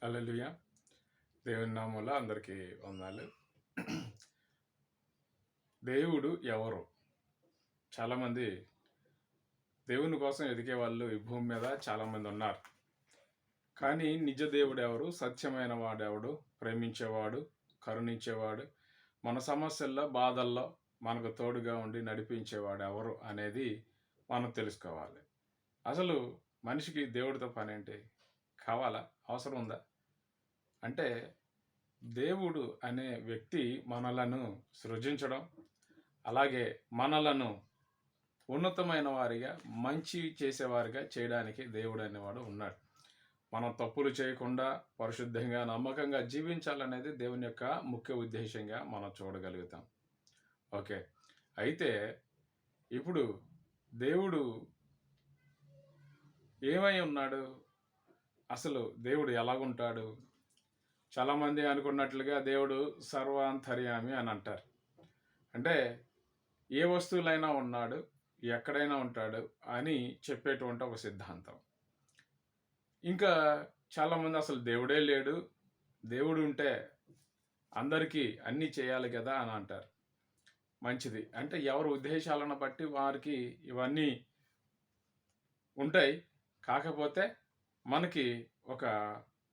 హల్లెలూయా! దేవుని నామంలో అందరికీ వందనాలు. దేవుడు ఎవరు? చాలామంది దేవుని కోసం ఎదిగే వాళ్ళు ఈ భూమి మీద చాలామంది ఉన్నారు. కానీ నిజ దేవుడు ఎవరు? సత్యమైన వాడెవడు? ప్రేమించేవాడు, కరుణించేవాడు, మన సమస్యల్లో, బాధల్లో మనకు తోడుగా ఉండి నడిపించేవాడు ఎవరు అనేది మనం తెలుసుకోవాలి. అసలు మనిషికి దేవుడితో పనేంటి? కావాలా? అవసరం ఉందా? అంటే దేవుడు అనే వ్యక్తి మనలను సృజించడం, అలాగే మనలను ఉన్నతమైన వారిగా, మంచి చేసేవారిగా చేయడానికి దేవుడు అనేవాడు ఉన్నాడు. మనం తప్పులు చేయకుండా పరిశుద్ధంగా, నమ్మకంగా జీవించాలనేది దేవుని యొక్క ముఖ్య ఉద్దేశంగా మనం చూడగలుగుతాం. ఓకే. అయితే ఇప్పుడు దేవుడు ఏమై ఉన్నాడు? అసలు దేవుడు ఎలాగుంటాడు? చాలామంది అనుకున్నట్లుగా దేవుడు సర్వాంతర్యామి అని అంటారు. అంటే ఏ వస్తువులైనా ఉన్నాడు, ఎక్కడైనా ఉంటాడు అని చెప్పేటువంటి ఒక సిద్ధాంతం. ఇంకా చాలామంది అసలు దేవుడే లేడు, దేవుడు ఉంటే అందరికీ అన్నీ చేయాలి కదా అని అంటారు. మంచిది. అంటే ఎవరి ఉద్దేశాలను బట్టి వారికి ఇవన్నీ ఉంటాయి. కాకపోతే మనకి ఒక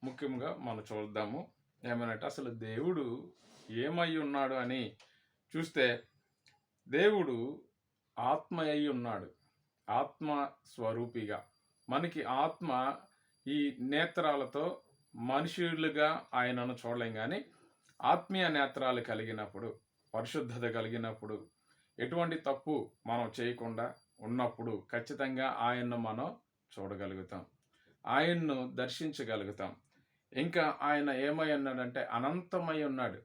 ముఖ్యంగా మనం చూద్దాము. ఏమనంటే అసలు దేవుడు ఏమై ఉన్నాడు అని చూస్తే దేవుడు ఆత్మ అయి ఉన్నాడు. ఆత్మ స్వరూపిగా. మనకి ఆత్మ ఈ నేత్రాలతో మనుషులుగా ఆయనను చూడలేం కానీ ఆత్మీయ నేత్రాలు కలిగినప్పుడు, పరిశుద్ధత కలిగినప్పుడు, ఎటువంటి తప్పు మనం చేయకుండా ఉన్నప్పుడు ఖచ్చితంగా ఆయన్ను మనం చూడగలుగుతాం. ఆయన్ను దర్శించగలుగుతాం. ఇంకా ఆయన ఏమై ఉన్నాడంటే అనంతమై ఉన్నాడు.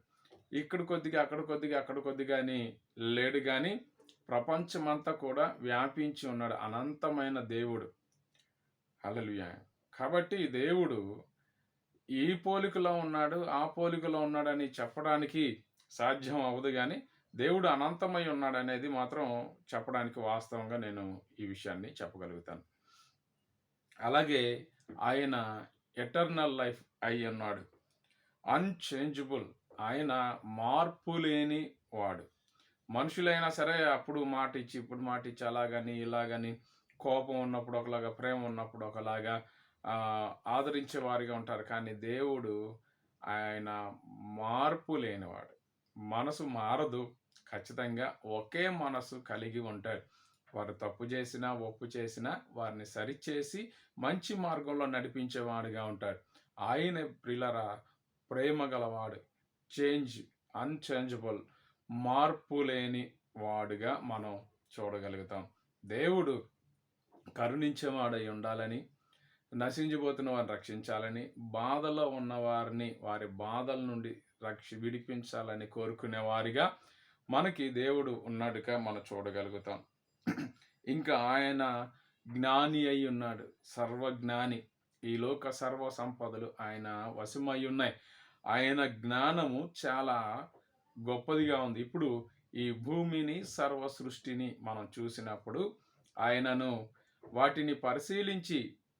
ఇక్కడ కొద్దిగా, అక్కడ కొద్దిగా, అక్కడ కొద్దిగా అని లేడు కానీ ప్రపంచమంతా కూడా వ్యాపించి ఉన్నాడు. అనంతమైన దేవుడు. హల్లెలూయా! కాబట్టి దేవుడు ఈ పోలికలో ఉన్నాడు, ఆ పోలికలో ఉన్నాడని చెప్పడానికి సాధ్యం అవ్వదు కానీ దేవుడు అనంతమై ఉన్నాడనేది మాత్రం చెప్పడానికి వాస్తవంగా నేను ఈ విషయాన్ని చెప్పగలుగుతాను. అలాగే ఆయన ఎటర్నల్ లైఫ్ అయి ఉన్నాడు. అన్‌చేంజబుల్. ఆయన మార్పు లేని వాడు. మనుషులైనా సరే అప్పుడు మాట ఇచ్చి, ఇప్పుడు మాట ఇచ్చి అలాగని, ఇలాగని కోపం ఉన్నప్పుడు ఒకలాగా, ప్రేమ ఉన్నప్పుడు ఒకలాగా ఆదరించే వారిగా ఉంటారు. కానీ దేవుడు ఆయన మార్పు లేనివాడు. మనసు మారదు. ఖచ్చితంగా ఒకే మనసు కలిగి ఉంటాడు. వారు తప్పు చేసినా, ఒప్పు చేసినా వారిని సరిచేసి మంచి మార్గంలో నడిపించేవాడుగా ఉంటాడు. ఆయన ప్రియులారా ప్రేమ గలవాడు. అన్‌చేంజబుల్, మార్పు లేని వాడుగా మనం చూడగలుగుతాం. దేవుడు కరుణించేవాడై ఉండాలని, నశించిపోతున్న వారిని రక్షించాలని, బాధలో ఉన్న వారిని వారి బాధల నుండి విడిపించాలని కోరుకునే వారిగా మనకి దేవుడు ఉన్నట్టుగా మనం చూడగలుగుతాం. ఇంకా ఆయన జ్ఞాని అయి ఉన్నాడు. సర్వజ్ఞాని. ఈ లోక సర్వ సంపదలు ఆయన వశమై ఉన్నాయి. ఆయన జ్ఞానము చాలా గొప్పదిగా ఉంది. ఇప్పుడు ఈ భూమిని, సర్వ సృష్టిని మనం చూసినప్పుడు ఆయనను వాటిని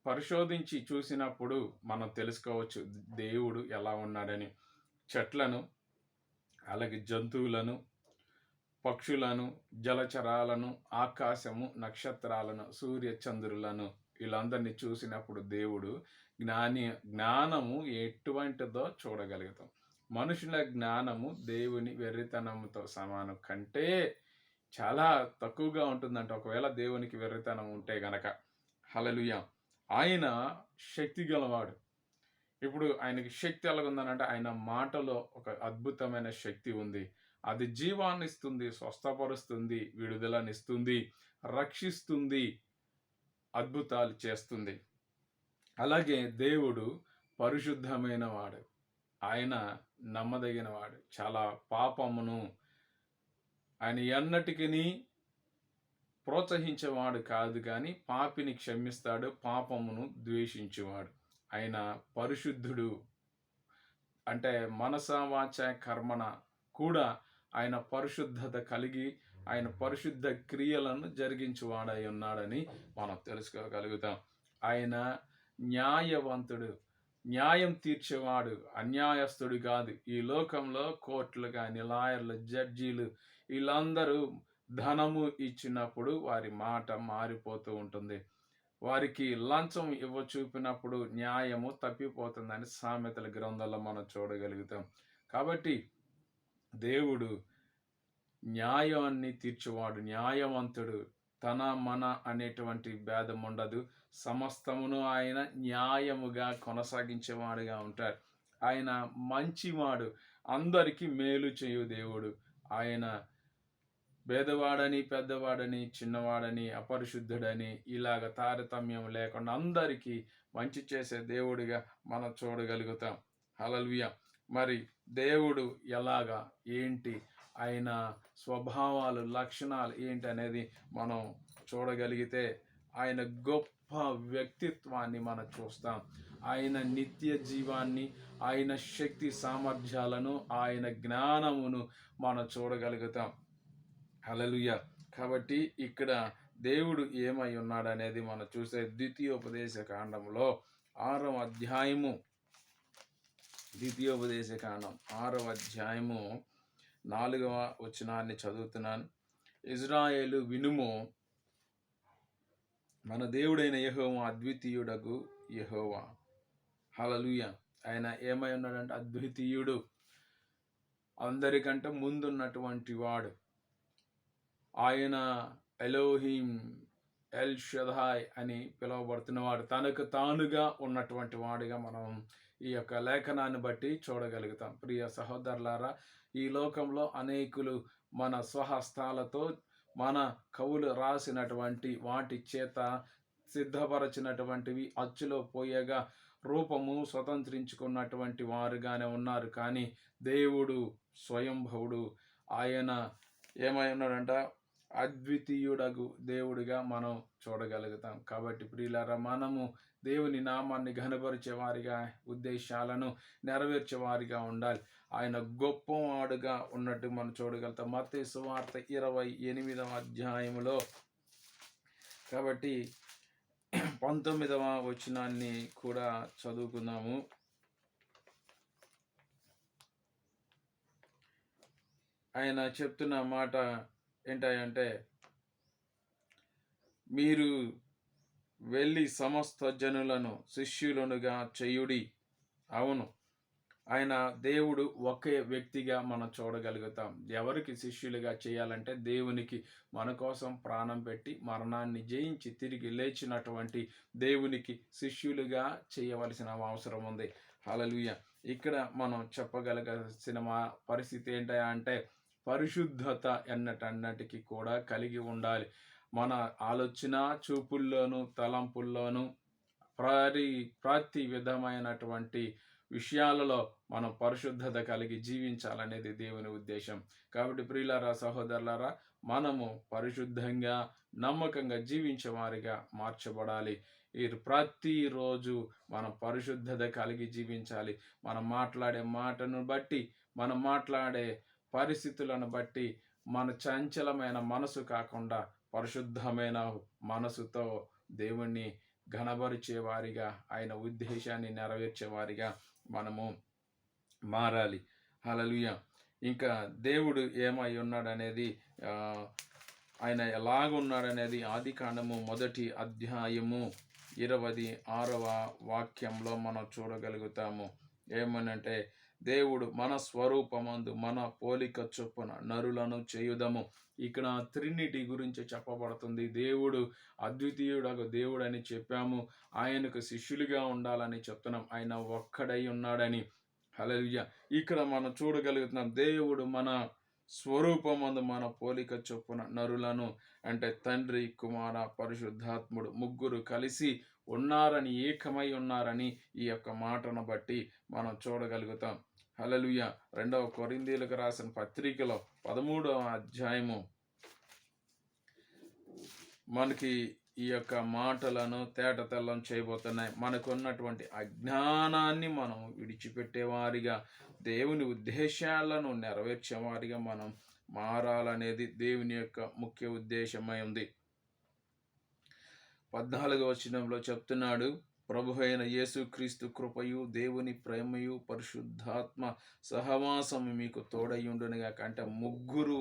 పరిశోధించి చూసినప్పుడు మనం తెలుసుకోవచ్చు దేవుడు ఎలా ఉన్నాడని. చెట్లను, అలాగే జంతువులను, పక్షులను, జలచరాలను, ఆకాశము, నక్షత్రాలను, సూర్య చంద్రులను వీళ్ళందరినీ చూసినప్పుడు దేవుడు జ్ఞానము ఎటువంటిదో చూడగలుగుతాం. మనుషుల జ్ఞానము దేవుని వెర్రితనంతో సమానం కంటే చాలా తక్కువగా ఉంటుందంట. ఒకవేళ దేవునికి వెర్రితనం ఉంటే గనక. హల్లెలూయా! ఆయన శక్తి గలవాడు. ఇప్పుడు ఆయనకి శక్తి ఎలాగుందనంటే ఆయన మాటలో ఒక అద్భుతమైన శక్తి ఉంది. అది జీవాన్ని ఇస్తుంది, స్వస్థపరుస్తుంది, విడుదలనిస్తుంది, రక్షిస్తుంది, అద్భుతాలు చేస్తుంది. అలాగే దేవుడు పరిశుద్ధమైన వాడు. ఆయన నమ్మదగిన వాడు. చాలా పాపమును ఆయన ఎన్నటికీ ప్రోత్సహించేవాడు కాదు కానీ పాపిని క్షమిస్తాడు, పాపమును ద్వేషించేవాడు. ఆయన పరిశుద్ధుడు. అంటే మనస, వాచ, కర్మణ కూడా ఆయన పరిశుద్ధత కలిగి ఆయన పరిశుద్ధ క్రియలను జరిగించువాడై ఉన్నాడని మనం తెలుసుకోగలుగుతాం. ఆయన న్యాయవంతుడు. న్యాయం తీర్చేవాడు, అన్యాయస్తుడు కాదు. ఈ లోకంలో కోర్టులు కానీ, లాయర్లు, జడ్జీలు వీళ్ళందరూ ధనము ఇచ్చినప్పుడు వారి మాట మారిపోతూ ఉంటుంది. వారికి లంచం చూపినప్పుడు న్యాయము తప్పిపోతుందని సామెతల గ్రంథంలో మనం చూడగలుగుతాం. కాబట్టి దేవుడు న్యాయాన్ని తీర్చువాడు, న్యాయవంతుడు. తన మన అనేటువంటి భేదం ఉండదు. సమస్తమును ఆయన న్యాయముగా కొనసాగించేవాడుగా ఉంటాడు. ఆయన మంచివాడు, అందరికీ మేలు చేయు దేవుడు. ఆయన పేదవాడని, పెద్దవాడని, చిన్నవాడని, అపరిశుద్ధుడని ఇలాగ తారతమ్యం లేకుండా అందరికీ మంచి చేసే దేవుడిగా మనం చూడగలుగుతాం. హల్లెలూయా. మరి దేవుడు ఎలాగా, ఏంటి, ఆయన స్వభావాలు, లక్షణాలు ఏంటి అనేది మనం చూడగలిగితే ఆయన గొప్ప వ్యక్తిత్వాన్ని మనం చూస్తాం. ఆయన నిత్య జీవాన్ని, ఆయన శక్తి సామర్థ్యాలను, ఆయన జ్ఞానమును మనం చూడగలుగుతాం. హల్లెలూయా. కాబట్టి ఇక్కడ దేవుడు ఏమై ఉన్నాడు అనేది మనం చూసే ద్వితీయోపదేశ కాండంలో 6వ అధ్యాయము, ద్వితీయోపదేశ కాండం 6వ అధ్యాయము 4వ వచనాన్ని చదువుతున్నాను. ఇజ్రాయేలు వినుము, మన దేవుడైన యెహోవా అద్వితీయుడగు యెహోవా. హల్లెలూయా. ఆయన ఏమై ఉన్నాడంటే అద్వితీయుడు, అందరికంటే ముందున్నటువంటి వాడు. ఆయన ఎలోహిం, ఎల్ షదాయ్ అని పిలువబడుతున్నవాడు, తనకు తానుగా ఉన్నటువంటి వాడిగా మనం ఈ యొక్క లేఖనాన్ని బట్టి చూడగలుగుతాం. ప్రియ సహోదరులారా, ఈ లోకంలో అనేకులు మన స్వహస్తాలతో మన కవులు రాసినటువంటి వాటి చేత సిద్ధపరచినటువంటివి అచ్చులో పోయేగా రూపము స్వతంత్రించుకున్నటువంటి వారుగానే ఉన్నారు. కానీ దేవుడు స్వయంభవుడు, ఆయన ఏమై ఉన్నాడంట అద్వితీయుడగు దేవుడిగా మనం చూడగలుగుతాం. కాబట్టి ప్రియులారా, మనము దేవుని నామాన్ని ఘనపరిచే వారిగా, ఉద్దేశాలను నెరవేర్చే వారిగా ఉండాలి. ఆయన గొప్పవాడుగా ఉన్నట్టు మనం చూడగలుగుతాం. మత్తయి సువార్త 28వ అధ్యాయములో కాబట్టి 19వ వచనాన్ని కూడా చదువుకుందాము. ఆయన చెప్తున్న మాట ఏంటంటే, మీరు వెళ్ళి సమస్త జనులను శిష్యులనుగా చేయుడి. అవును, ఆయన దేవుడు ఒకే వ్యక్తిగా మనం చూడగలుగుతాం. ఎవరికి శిష్యులుగా చేయాలంటే దేవునికి మన కోసం ప్రాణం పెట్టి మరణాన్ని జయించి తిరిగి లేచినటువంటి దేవునికి శిష్యులుగా చేయవలసిన అవసరం ఉంది. హల్లెలూయా. ఇక్కడ మనం చెప్పగలగాల్సిన పరిస్థితి ఏంటంటే పరిశుద్ధత ఎన్నటన్నిటికీ కూడా కలిగి ఉండాలి. మన ఆలోచన, చూపుల్లోనూ, తలంపుల్లోనూ ప్రతి విధమైనటువంటి విషయాలలో మనం పరిశుద్ధత కలిగి జీవించాలనేది దేవుని ఉద్దేశం. కాబట్టి ప్రియులారా, సహోదరులారా, మనము పరిశుద్ధంగా, నమ్మకంగా జీవించే వారిగా మార్చబడాలి. ఈ ప్రతిరోజు మనం పరిశుద్ధత కలిగి జీవించాలి. మనం మాట్లాడే మాటను బట్టి, మనం మాట్లాడే పరిస్థితులను బట్టి మన చంచలమైన మనసు కాకుండా పరిశుద్ధమైన మనసుతో దేవుణ్ణి ఘనపరిచే వారిగా, ఆయన ఉద్దేశాన్ని నెరవేర్చే వారిగా మనము మారాలి. హల్లెలూయా. ఇంకా దేవుడు ఏమై ఉన్నాడనేది, ఆయన ఎలాగున్నాడనేది ఆదికాండము 1వ అధ్యాయము 26వ వాక్యంలో మనం చూడగలుగుతాము. ఏమనంటే, దేవుడు మన స్వరూపమందు మన పోలిక చొప్పున నరులను చేయుదము. ఇక్కడ ట్రినిటీ గురించి చెప్పబడుతుంది. దేవుడు అద్వితీయుడగు దేవుడు అని చెప్పాము. ఆయనకు శిష్యులుగా ఉండాలని చెప్తున్నాం. ఆయన ఒక్కడై ఉన్నాడని. హల్లెలూయా. ఇక్కడ మనం చూడగలుగుతున్నాం, దేవుడు మన స్వరూపమందు మన పోలిక చొప్పున నరులను, అంటే తండ్రి, కుమార, పరిశుద్ధాత్ముడు ముగ్గురు కలిసి ఉన్నారని, ఏకమై ఉన్నారని ఈ యొక్క మాటను బట్టి మనం చూడగలుగుతాం. హల్లెలూయా. 2వ కొరింథీయులకు రాసిన పత్రికలో 13వ అధ్యాయము మనకి ఈ యొక్క మాటలను తేటతెల్లం చేయబోతున్నాయి. మనకున్నటువంటి అజ్ఞానాన్ని మనం విడిచిపెట్టేవారిగా, దేవుని ఉద్దేశాలను నెరవేర్చేవారిగా మనం మారాలనేది దేవుని యొక్క ముఖ్య ఉద్దేశమై ఉంది. 14వ వచనంలో చెప్తున్నాడు, ప్రభువైన యేసుక్రీస్తు కృపయు దేవుని ప్రేమయు పరిశుద్ధాత్మ సహవాసము మీకు తోడయ్యుండునుగాక. అంటే ముగ్గురు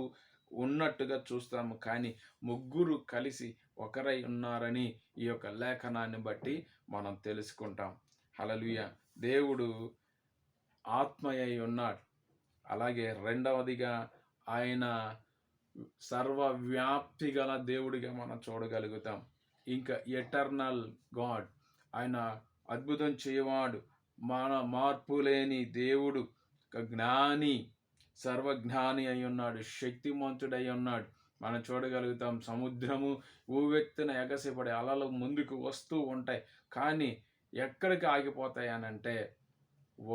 ఉన్నట్టుగా చూస్తాము, కానీ ముగ్గురు కలిసి ఒకరై ఉన్నారని ఈ యొక్క లేఖనాన్ని బట్టి మనం తెలుసుకుంటాం. హల్లెలూయా. దేవుడు ఆత్మయై ఉన్నాడు. అలాగే రెండవదిగా ఆయన సర్వవ్యాప్తి గల దేవుడిగా మనం చూడగలుగుతాం. ఇంకా ఎటర్నల్ గాడ్, ఆయన అద్భుతం చేయవాడు, మన మార్పు లేని దేవుడు, జ్ఞాని, సర్వజ్ఞాని అయి ఉన్నాడు, శక్తిమంతుడై ఉన్నాడు. మనం చూడగలుగుతాం, సముద్రము ఊవెత్తున ఎగసిపడే అలలు ముందుకు వస్తూ ఉంటాయి, కానీ ఎక్కడికి ఆగిపోతాయి అనంటే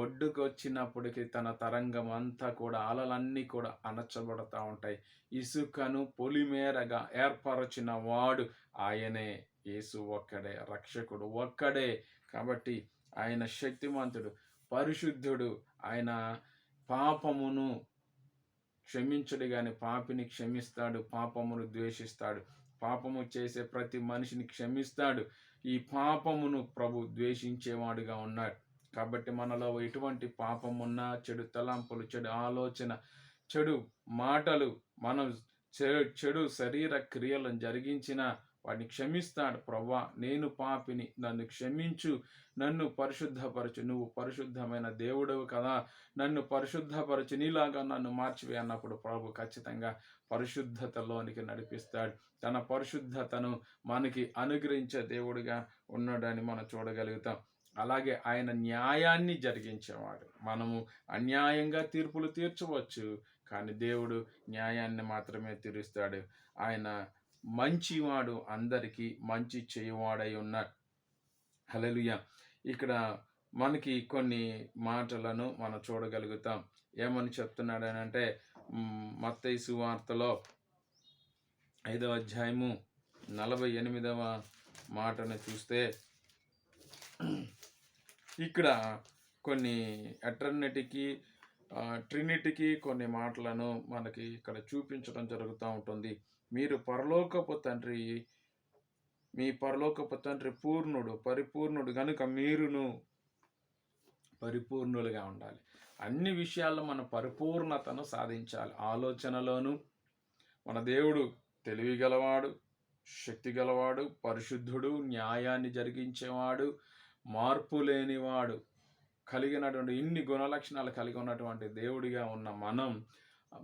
ఒడ్డుకు వచ్చినప్పటికీ తన తరంగం అంతా కూడా అలలన్నీ కూడా అణచబడతా ఉంటాయి. ఇసుకను పొలిమేరగా ఏర్పరచిన వాడు ఆయనే. యేసు ఒక్కడే రక్షకుడు, ఒక్కడే. కాబట్టి ఆయన శక్తిమంతుడు, పరిశుద్ధుడు. ఆయన పాపమును క్షమించడు గాని పాపిని క్షమిస్తాడు, పాపమును ద్వేషిస్తాడు. పాపము చేసే ప్రతి మనిషిని క్షమిస్తాడు. ఈ పాపమును ప్రభు ద్వేషించేవాడుగా ఉన్నాడు. కాబట్టి మనలో ఎటువంటి పాపం ఉన్నా, చెడు తలంపులు, చెడు ఆలోచన, చెడు మాటలు, మనం చెడు శరీర క్రియలను జరిగించిన వాడిని క్షమిస్తాడు. ప్రభువా, నేను పాపిని, నన్ను క్షమించు, నన్ను పరిశుద్ధపరచు, నువ్వు పరిశుద్ధమైన దేవుడవు కదా, నన్ను పరిశుద్ధపరచు, నీలాగా నన్ను మార్చివే అన్నప్పుడు ప్రభు ఖచ్చితంగా పరిశుద్ధతలోనికి నడిపిస్తాడు. తన పరిశుద్ధతను మనకి అనుగ్రహించే దేవుడిగా ఉన్నాడని మనం చూడగలుగుతాం. అలాగే ఆయన న్యాయాన్ని జరిగించేవాడు. మనము అన్యాయంగా తీర్పులు తీర్చవచ్చు, కానీ దేవుడు న్యాయాన్ని మాత్రమే తీరుస్తాడు. ఆయన మంచివాడు, అందరికీ మంచి చేయవాడై ఉన్నాడు. హల్లెలూయా. ఇక్కడ మనకి కొన్ని మాటలను మనం చూడగలుగుతాం. ఏమని చెప్తున్నాడు అని అంటే, మత్తయి సువార్తలో 5వ అధ్యాయము 48వ మాటను చూస్తే, ఇక్కడ కొన్ని ఎటర్నిటీకి, ట్రినిటీకి కొన్ని మాటలను మనకి ఇక్కడ చూపించడం జరుగుతూ ఉంటుంది. మీరు పరలోకపు తండ్రి, మీ పరలోకపు తండ్రి పూర్ణుడు, పరిపూర్ణుడు గనుక మీరును పరిపూర్ణులుగా ఉండాలి. అన్ని విషయాల్లో మన పరిపూర్ణతను సాధించాలి. ఆలోచనలోను మన దేవుడు తెలివిగలవాడు, శక్తి గలవాడు, పరిశుద్ధుడు, న్యాయాన్ని జరిగించేవాడు, మార్పు లేనివాడు, కలిగినటువంటి ఇన్ని గుణలక్షణాలు కలిగి ఉన్నటువంటి దేవుడిగా ఉన్న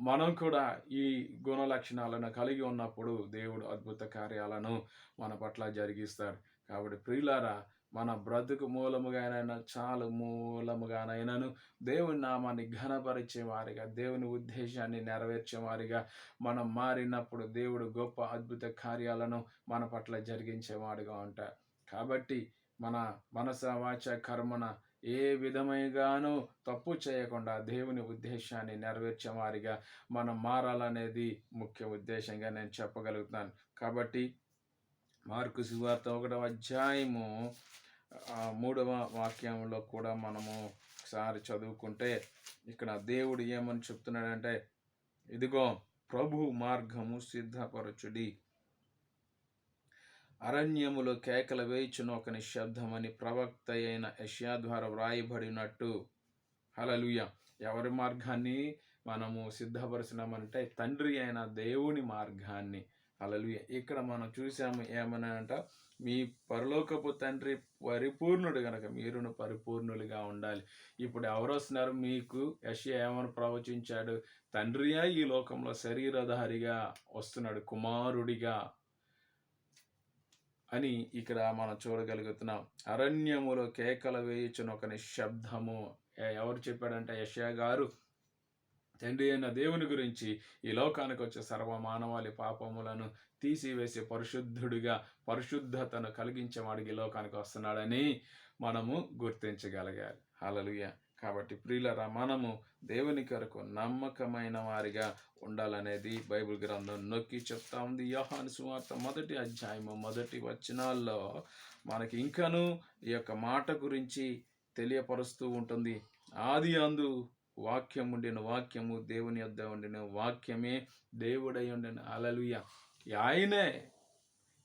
మనం కూడా ఈ గుణ లక్షణాలను కలిగి ఉన్నప్పుడు దేవుడు అద్భుత కార్యాలను మన పట్ల జరిగిస్తాడు. కాబట్టి ప్రియులారా, మన బ్రతుకు మూలముగానైనా, చాలు మూలముగానైనాను దేవుని నామాన్ని ఘనపరిచే వారిగా, దేవుని ఉద్దేశాన్ని నెరవేర్చే వారిగా మనం మారినప్పుడు దేవుడు గొప్ప అద్భుత కార్యాలను మన పట్ల జరిగించేవాడుగా ఉంటాడు. కాబట్టి మన మనస, వాచ, కర్మన ఏ విధమైనగానూ తప్పు చేయకుండా దేవుని ఉద్దేశాన్ని నెరవేర్చే వారిగా మనం మారాలనేది ముఖ్య ఉద్దేశంగా నేను చెప్పగలుగుతున్నాను. కాబట్టి మార్కు సువార్త 1వ అధ్యాయము 3వ వాక్యంలో కూడా మనము ఒకసారి చదువుకుంటే, ఇక్కడ దేవుడు ఏమని చెప్తున్నాడంటే, ఇదిగో ప్రభు మార్గము సిద్ధపరచుడి, అరణ్యములో కేకలు వేయుచున్న ఒక నిశ్శబ్దమని ప్రవక్త అయిన యెషయా ద్వారా వ్రాయబడినట్టు. హల్లెలూయా. ఎవరి మార్గాన్ని మనము సిద్ధపరచినామంటే తండ్రి అయిన దేవుని మార్గాన్ని. హల్లెలూయా. ఇక్కడ మనం చూసాము ఏమనంట, మీ పరలోకపు తండ్రి పరిపూర్ణుడు గనక మీరును పరిపూర్ణులుగా ఉండాలి. ఇప్పుడు ఎవరు వస్తున్నారు మీకు? యెషయా ఏమని ప్రవచించాడు? తండ్రియే ఈ లోకంలో శరీరధారిగా వస్తున్నాడు, కుమారుడిగా అని ఇక్కడ మనం చూడగలుగుతున్నాం. అరణ్యములో కేకలు వేయుచున్న ఒక నిశ్శబ్దము. ఎవరు చెప్పాడంటే యెషయా గారు తండ్రి అయిన దేవుని గురించి ఈ లోకానికి వచ్చే సర్వ మానవాళి పాపములను తీసివేసే పరిశుద్ధుడిగా, పరిశుద్ధతను కలిగించేవాడికి ఈ లోకానికి వస్తున్నాడని మనము గుర్తించగలగాలి. హల్లెలూయా. కాబట్టి ప్రియులరా, మనము దేవుని కొరకు నమ్మకమైన వారిగా ఉండాలనేది బైబిల్ గ్రంథం నొక్కి చెప్తా ఉంది. యోహాను సువార్త 1వ అధ్యాయము 1వ వచనాల్లో మనకి ఇంకనూ ఈ యొక్క మాట గురించి తెలియపరుస్తూ ఉంటుంది. ఆది అందు వాక్యం ఉండిన, వాక్యము దేవుని యొద్ద ఉండిన, వాక్యమే దేవుడై ఉండిన. హల్లెలూయా. ఆయనే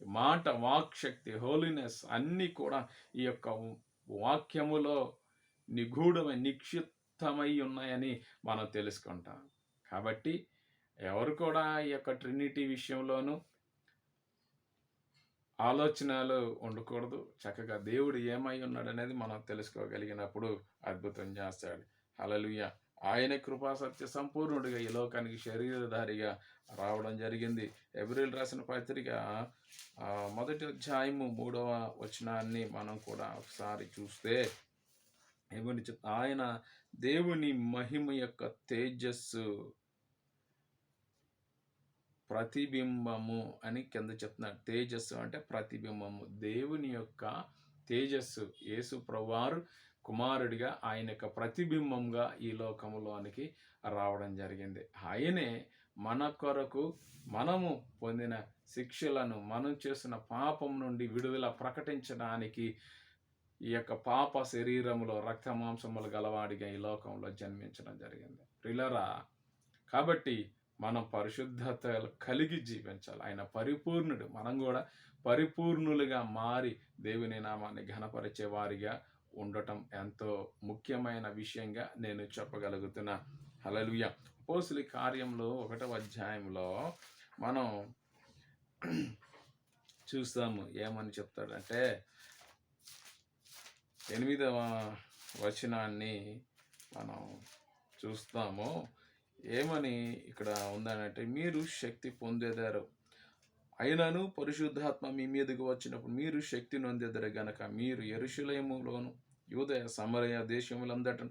మాట, వాక్శక్తి, హోలీనెస్ అన్నీ కూడా ఈ యొక్క వాక్యములో నిక్షిప్తమై ఉన్నాయని మనం తెలుసుకుంటాం. కాబట్టి ఎవరు కూడా ఈ యొక్క ట్రినిటీ విషయంలోనూ ఆలోచనలు ఉండకూడదు. చక్కగా దేవుడు ఏమై ఉన్నాడనేది మనం తెలుసుకోగలిగినప్పుడు అద్భుతం చేస్తాడు. హల్లెలూయా! ఆయన కృపా సత్య సంపూర్ణుడిగా ఈ లోకానికి శరీరధారిగా రావడం జరిగింది. హెబ్రీయులకు రాసిన పత్రిక మొదటి అధ్యాయము 3వ వచనాన్ని మనం కూడా ఒకసారి చూస్తే ఏమని ఆయన దేవుని మహిమ యొక్క తేజస్సు ప్రతిబింబము అని కింద చెప్తున్నాడు. తేజస్సు అంటే ప్రతిబింబము. దేవుని యొక్క తేజస్సు యేసు ప్రభువారు కుమారుడిగా ఆయన యొక్క ప్రతిబింబంగా ఈ లోకంలోనికి రావడం జరిగింది. ఆయనే మన కొరకు మనము పొందిన శిక్షలను, మనం చేసిన పాపం నుండి విడుదల ప్రకటించడానికి ఈ యొక్క పాప శరీరములో రక్త మాంసములు గలవాడిగా ఈ లోకంలో జన్మించడం జరిగింది. ప్రియులారా, కాబట్టి మనం పరిశుద్ధత కలిగి జీవించాలి. ఆయన పరిపూర్ణుడు. మనం కూడా పరిపూర్ణులుగా మారి దేవుని నామాన్ని ఘనపరిచే వారిగా ఉండటం ఎంతో ముఖ్యమైన విషయంగా నేను చెప్పగలుగుతున్నా. హల్లెలూయా! అపోస్తలుల కార్యంలో 1వ అధ్యాయంలో మనం చూస్తాము. ఏమని చెప్తాడంటే 8వ వచనాన్ని మనం చూస్తాము. ఏమని ఇక్కడ ఉందనంటే, మీరు శక్తి పొందేదారు, అయినను పరిశుద్ధాత్మ మీ మీదకు వచ్చినప్పుడు మీరు శక్తి నొందెదరు గనక మీరు యెరూషలేములోను యూదయ సమరయ దేశములందట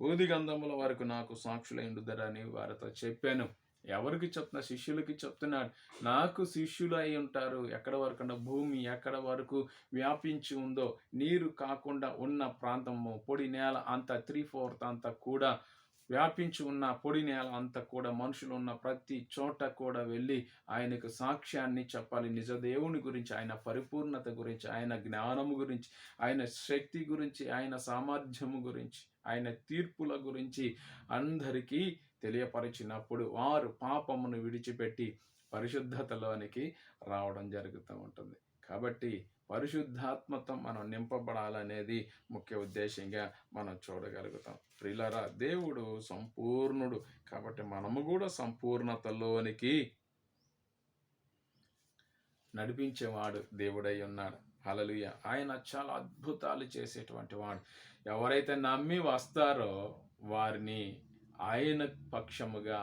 బూదిగంధముల వరకు నాకు సాక్షులైండుదరని వారితో చెప్పాను. ఎవరికి చెప్తున్నా? శిష్యులకి చెప్తున్నాడు. నాకు శిష్యులు అయి ఉంటారు. ఎక్కడ వరకు అంటే భూమి ఎక్కడ వరకు వ్యాపించి ఉందో, నీరు కాకుండా ఉన్న ప్రాంతము, పొడి నేల అంతా 3/4 అంతా కూడా వ్యాపించి ఉన్న పొడి నేల అంతా కూడా మనుషులు ఉన్న ప్రతి చోట కూడా వెళ్ళి ఆయనకు సాక్ష్యాన్ని చెప్పాలి. నిజ దేవుని గురించి, ఆయన పరిపూర్ణత గురించి, ఆయన జ్ఞానము గురించి, ఆయన శక్తి గురించి, ఆయన సామర్థ్యము గురించి, ఆయన తీర్పుల గురించి అందరికీ తెలియపరిచినప్పుడు వారు పాపమును విడిచిపెట్టి పరిశుద్ధతలోనికి రావడం జరుగుతూ ఉంటుంది. కాబట్టి పరిశుద్ధాత్మతో మనం నింపబడాలనేది ముఖ్య ఉద్దేశంగా మనం చూడగలుగుతాం. ప్రియులారా, దేవుడు సంపూర్ణుడు. కాబట్టి మనము కూడా సంపూర్ణతలోనికి నడిపించేవాడు దేవుడై ఉన్నాడు. హల్లెలూయా! ఆయన చాలా అద్భుతాలు చేసేటువంటి వాడు. ఎవరైతే నమ్మి వస్తారో వారిని ఆయన పక్షముగా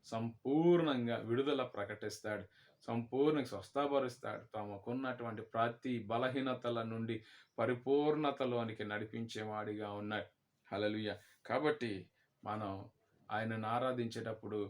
సంపూర్ణంగా విడుదల ప్రకటిస్తాడు. సంపూర్ణంగా స్వస్థపరుస్తాడు. తమకున్నటువంటి ప్రతి బలహీనతల నుండి పరిపూర్ణతలోనికి నడిపించేవాడిగా ఉన్నాడు. హల్లెలూయా! కాబట్టి మనం ఆయనను ఆరాధించేటప్పుడు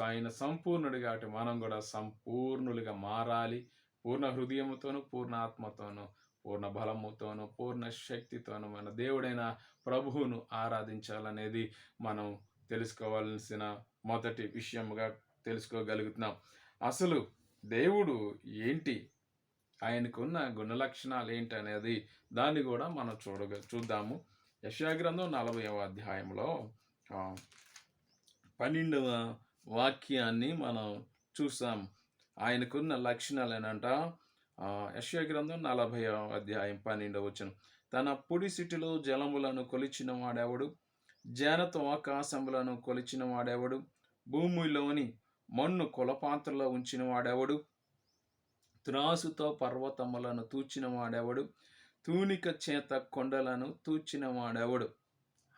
ఆయన సంపూర్ణుడు కాబట్టి మనం కూడా సంపూర్ణులుగా మారాలి. పూర్ణ హృదయముతోను, పూర్ణ ఆత్మతోను, పూర్ణ బలముతోను, పూర్ణ శక్తితోను మన దేవుడైన ప్రభువును ఆరాధించాలనేది మనం తెలుసుకోవాల్సిన మొదటి విషయముగా తెలుసుకోగలుగుతున్నాం. అసలు దేవుడు ఏంటి, ఆయనకున్న గుణలక్షణాలు ఏంటి అనేది దాన్ని కూడా మనం చూద్దాము. యెషయా గ్రంథం 40వ అధ్యాయంలో 12వ వాక్యాన్ని మనం చూసాం. ఆయనకున్న లక్షణాలు ఏనంట. యెషయా గ్రంథం 40వ అధ్యాయం 12వ వచనం. తన పొడిసిటిలో జలములను కొలిచిన వాడెవడు? జానతో ఆకాశములను కొలిచిన వాడెవడు? భూమిలోని మన్ను కొలపాత్రలో ఉంచిన వాడెవడు? త్రాసుతో పర్వతములను తూచిన వాడెవడు? తూనిక చేత కొండలను తూచిన వాడెవడు?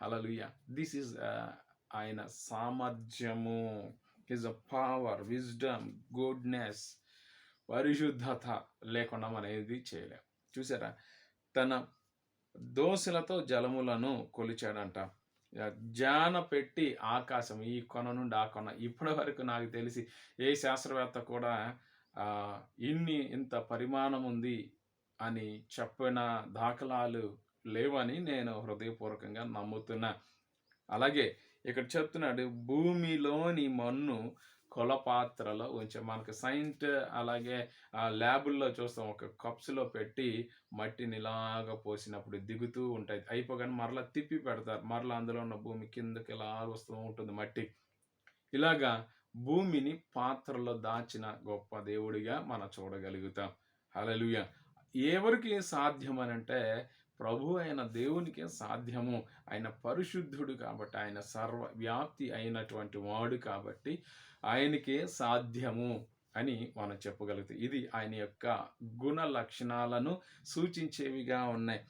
హల్లెలూయా! దిస్ ఈజ్ ఆయన సామర్థ్యము. హిజ్ అ పవర్, విజ్డమ్, గుడ్నెస్. పరిశుద్ధత లేకుండా మనం ఏది చేయలేం. చూసారా, తన దోసెలతో జలములను కొలిచాడంట. జాన పెట్టి ఆకాశం, ఈ కొన నుండి ఆ కొన. ఇప్పటి వరకు నాకు తెలిసి ఏ శాస్త్రవేత్త కూడా ఇంత పరిమాణం ఉంది అని చెప్పిన దాఖలాలు లేవని నేను హృదయపూర్వకంగా నమ్ముతున్నా. అలాగే ఇక్కడ చెప్తున్నాడు, భూమిలోని మన్ను కొలపాత్రలో మనకు సైంట్ అలాగే ల్యాబుల్లో చూస్తాం, ఒక కప్స్లో పెట్టి మట్టిని ఇలాగా పోసినప్పుడు దిగుతూ ఉంటాయి. అయిపోగానే మరలా తిప్పి పెడతారు. మరలా అందులో ఉన్న భూమి కిందకి ఇలా వస్తూ ఉంటుంది మట్టి. ఇలాగా భూమిని పాత్రలో దాచిన గొప్ప దేవుడిగా మనం చూడగలుగుతాం. హల్లెలూయా! ఎవరికి సాధ్యమనంటే ప్రభు అయిన దేవునికే సాధ్యము. ఆయన పరిశుద్ధుడు కాబట్టి, ఆయన సర్వవ్యాప్తి అయినటువంటి వాడు కాబట్టి ఆయనకే సాధ్యము అని మనం చెప్పగలుగుతాం. ఇది ఆయన యొక్క గుణ లక్షణాలను సూచించేవిగా ఉన్నాయి.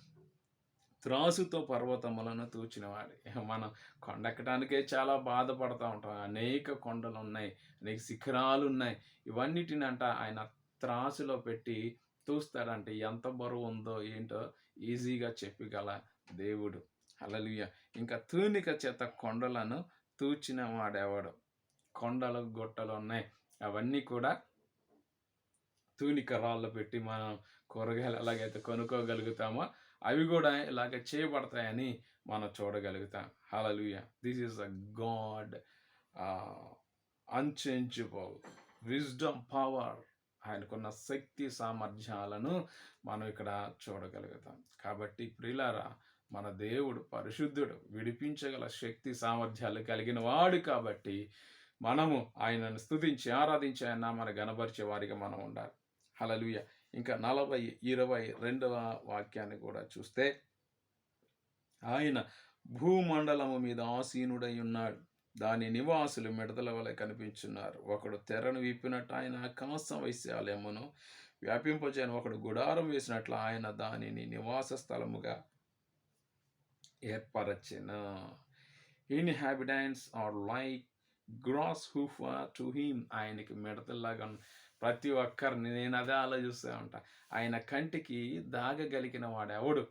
త్రాసుతో పర్వతములను తూచినవాడు. మనం కొండెక్కడానికే చాలా బాధపడతా ఉంటాం. అనేక కొండలున్నాయి, అనేక శిఖరాలున్నాయి. ఇవన్నిటినంట ఆయన త్రాసులో పెట్టి తూస్తాడంట. ఎంత బరువు ఉందో ఏంటో ఈజీగా చెప్పగల దేవుడు. హల్లెలూయా! ఇంకా తూనిక చేత కొండలను తూచిన వాడెవడు? కొండలు, గుట్టలున్నాయి. అవన్నీ కూడా తూనిక రాళ్ళు పెట్టి మనం కూరగాయలు ఎలాగైతే కొనుక్కోగలుగుతామో అవి కూడా ఇలాగ చేయబడతాయని మనం చూడగలుగుతాం. Hallelujah! This is a God unchangeable wisdom power. ఆయనకున్న శక్తి సామర్థ్యాలను మనం ఇక్కడ చూడగలుగుతాం. కాబట్టి ప్రియులారా, మన దేవుడు పరిశుద్ధుడు, విడిపించగల శక్తి సామర్థ్యాలు కలిగిన వాడు కాబట్టి మనము ఆయనను స్తుతించి ఆరాధించి ఆయన నామాన్ని గణపరిచే వారిగా మనం ఉండాలి. హల్లెలూయా! ఇంకా 40:22 వాక్యాన్ని కూడా చూస్తే, ఆయన భూమండలము మీద ఆసీనుడై ఉన్నాడు, దాని నివాసులు మిడతల వలె కనిపించున్నారు. ఒకడు తెరను విప్పినట్టు ఆయన ఆకాశ వైశాల్యమును వ్యాపింపజేయను. ఒకడు గుడారం వేసినట్లు ఆయన దానిని నివాస స్థలముగా ఏర్పరచెను. Inhabitants are like grasshoppers to him. ఆయనకి మిడతల్లాగా ప్రతి ఒక్కరిని నేను అదే ఆలోచిస్తూ ఉంటా. ఆయన కంటికి దాగగలిగిన వాడు ఎవడు?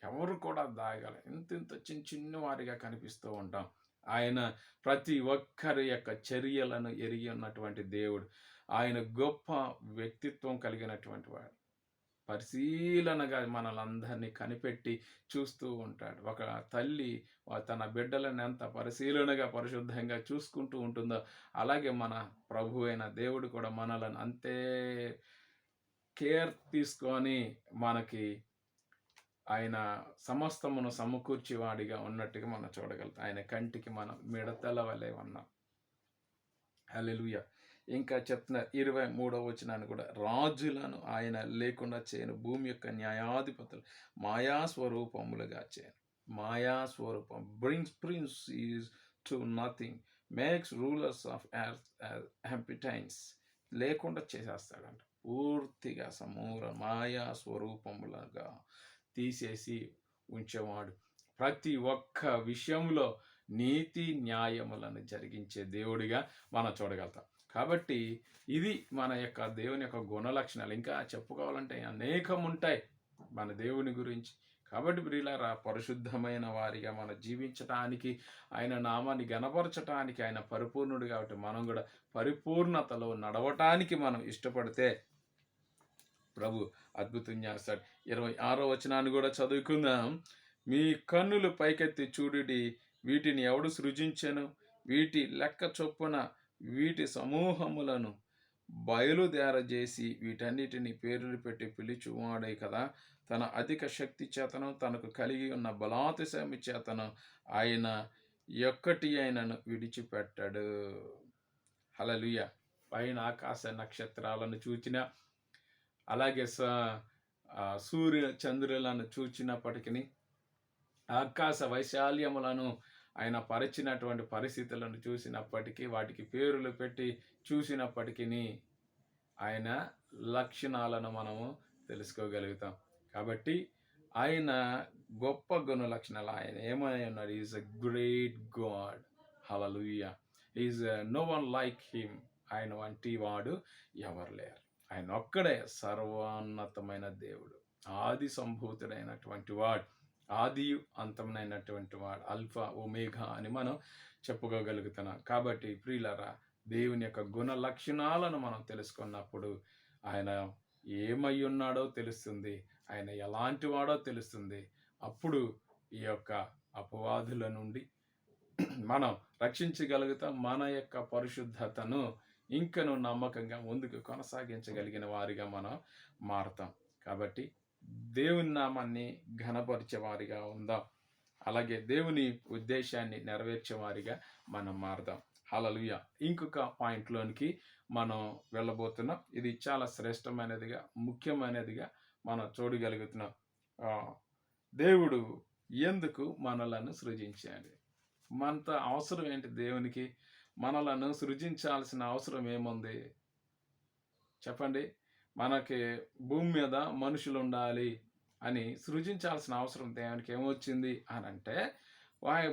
ఎవరు కూడా దాగల. ఇంత చిన్న వారిగా కనిపిస్తూ ఉంటాం. ఆయన ప్రతి ఒక్కరి యొక్క చర్యలను ఎరిగి ఉన్నటువంటి దేవుడు. ఆయన గొప్ప వ్యక్తిత్వం కలిగినటువంటి వాడు. పరిశీలనగా మనలందరినీ కనిపెట్టి చూస్తూ ఉంటాడు. ఒక తల్లి తన బిడ్డలను ఎంత పరిశీలనగా పరిశుద్ధంగా చూసుకుంటూ ఉంటుందో అలాగే మన ప్రభు అయిన దేవుడు కూడా మనలను అంతే కేర్ తీసుకొని మనకి ఆయన సమస్తమును సమకూర్చేవాడిగా ఉన్నట్టుగా మనం చూడగలుగుతాం. ఆయన కంటికి మనం మిడతల వలె ఉన్నాం. హల్లెలూయా! ఇంకా చెప్తున్నారు 23వ వచనాన్ని కూడా, రాజులను ఆయన లేకుండా చేయను, భూమి యొక్క న్యాయాధిపతులు మాయా స్వరూపములుగా చేయను. మాయా స్వరూపం brings princes to nothing, makes rulers of హ్యాంపిటైన్స్. లేకుండా చేసేస్తాడంట. పూర్తిగా మాయా స్వరూపములుగా తీసేసి ఉంచేవాడు. ప్రతి ఒక్క విషయంలో నీతి న్యాయములను జరిగించే దేవుడిగా మనం చూడగలుగుతాం. కాబట్టి ఇది మన యొక్క దేవుని యొక్క గుణ లక్షణాలు. ఇంకా చెప్పుకోవాలంటే అనేకం ఉంటాయి మన దేవుని గురించి. కాబట్టి ప్రియులారా, పరిశుద్ధమైన వారిగా మనం జీవించటానికి, ఆయన నామాన్ని గణపరచటానికి ఆయన పరిపూర్ణుడు కాబట్టి మనం కూడా పరిపూర్ణతలో నడవటానికి మనం ఇష్టపడితే ప్రభు అద్భుతం చేస్తాడు. 26వ వచనాన్ని కూడా చదువుకుందాం. మీ కన్నులు పైకెత్తి చూడుడి, వీటిని ఎవడు సృజించెను? వీటి లెక్క చొప్పున వీటి సమూహములను బయలుదేరజేసి వీటన్నిటిని పేర్లు పెట్టి పిలిచువాడే కదా. తన అధిక శక్తి చేతను తనకు కలిగి ఉన్న బలాతిశయము చేతను ఆయన ఒక్కటి అయినను విడిచిపెట్టాడు. హల్లెలూయా! పైన ఆకాశ నక్షత్రాలను చూచిన, అలాగే సూర్య చంద్రులను చూచినప్పటికీ, ఆకాశ వైశాల్యములను ఆయన పరిచినటువంటి పరిస్థితులను చూసినప్పటికీ, వాటికి పేర్లు పెట్టి చూసినప్పటికీ ఆయన లక్షణాలను మనము తెలుసుకోగలుగుతాం. కాబట్టి ఆయన గొప్ప గుణ లక్షణాలు. ఆయన ఏమై ఉన్నాడు? Is a great God. Hallelujah! Is no one like him. ఆయన వంటి వాడు ఎవరు లేరు. ఆయన ఒక్కడే సర్వోన్నతమైన దేవుడు, ఆది సంభూతుడైనటువంటి వాడు, ఆది అంతమైనటువంటి వాడు, అల్ఫా ఒమేగా అని మనం చెప్పుకోగలుగుతున్నాం. కాబట్టి ప్రియులారా, దేవుని యొక్క గుణ లక్షణాలను మనం తెలుసుకున్నప్పుడు ఆయన ఏమై ఉన్నాడో తెలుస్తుంది, ఆయన ఎలాంటి వాడో తెలుస్తుంది. అప్పుడు ఈ యొక్క అపవాదుల నుండి మనం రక్షించగలుగుతాం. మన యొక్క పరిశుద్ధతను ఇంకను నమ్మకంగా ముందుకు కొనసాగించగలిగిన వారిగా మనం మారుతాం. కాబట్టి దేవుని నామాన్ని ఘనపరిచే వారిగా ఉందాం. అలాగే దేవుని ఉద్దేశాన్ని నెరవేర్చే వారిగా మనం మారుదాం. హల్లెలూయా. ఇంకొక పాయింట్లోనికి మనం వెళ్ళబోతున్నాం. ఇది చాలా శ్రేష్టమైనదిగా, ముఖ్యమైనదిగా మనం చూడగలుగుతున్నాం. దేవుడు ఎందుకు మనలను సృజించాడు? మనత అవసరం ఏంటి దేవునికి? మనలను సృజించాల్సిన అవసరం ఏముంది చెప్పండి? మనకి భూమి మీద మనుషులుండాలి అని సృజించాల్సిన అవసరం దేవునికి ఏమొచ్చింది అనంటే,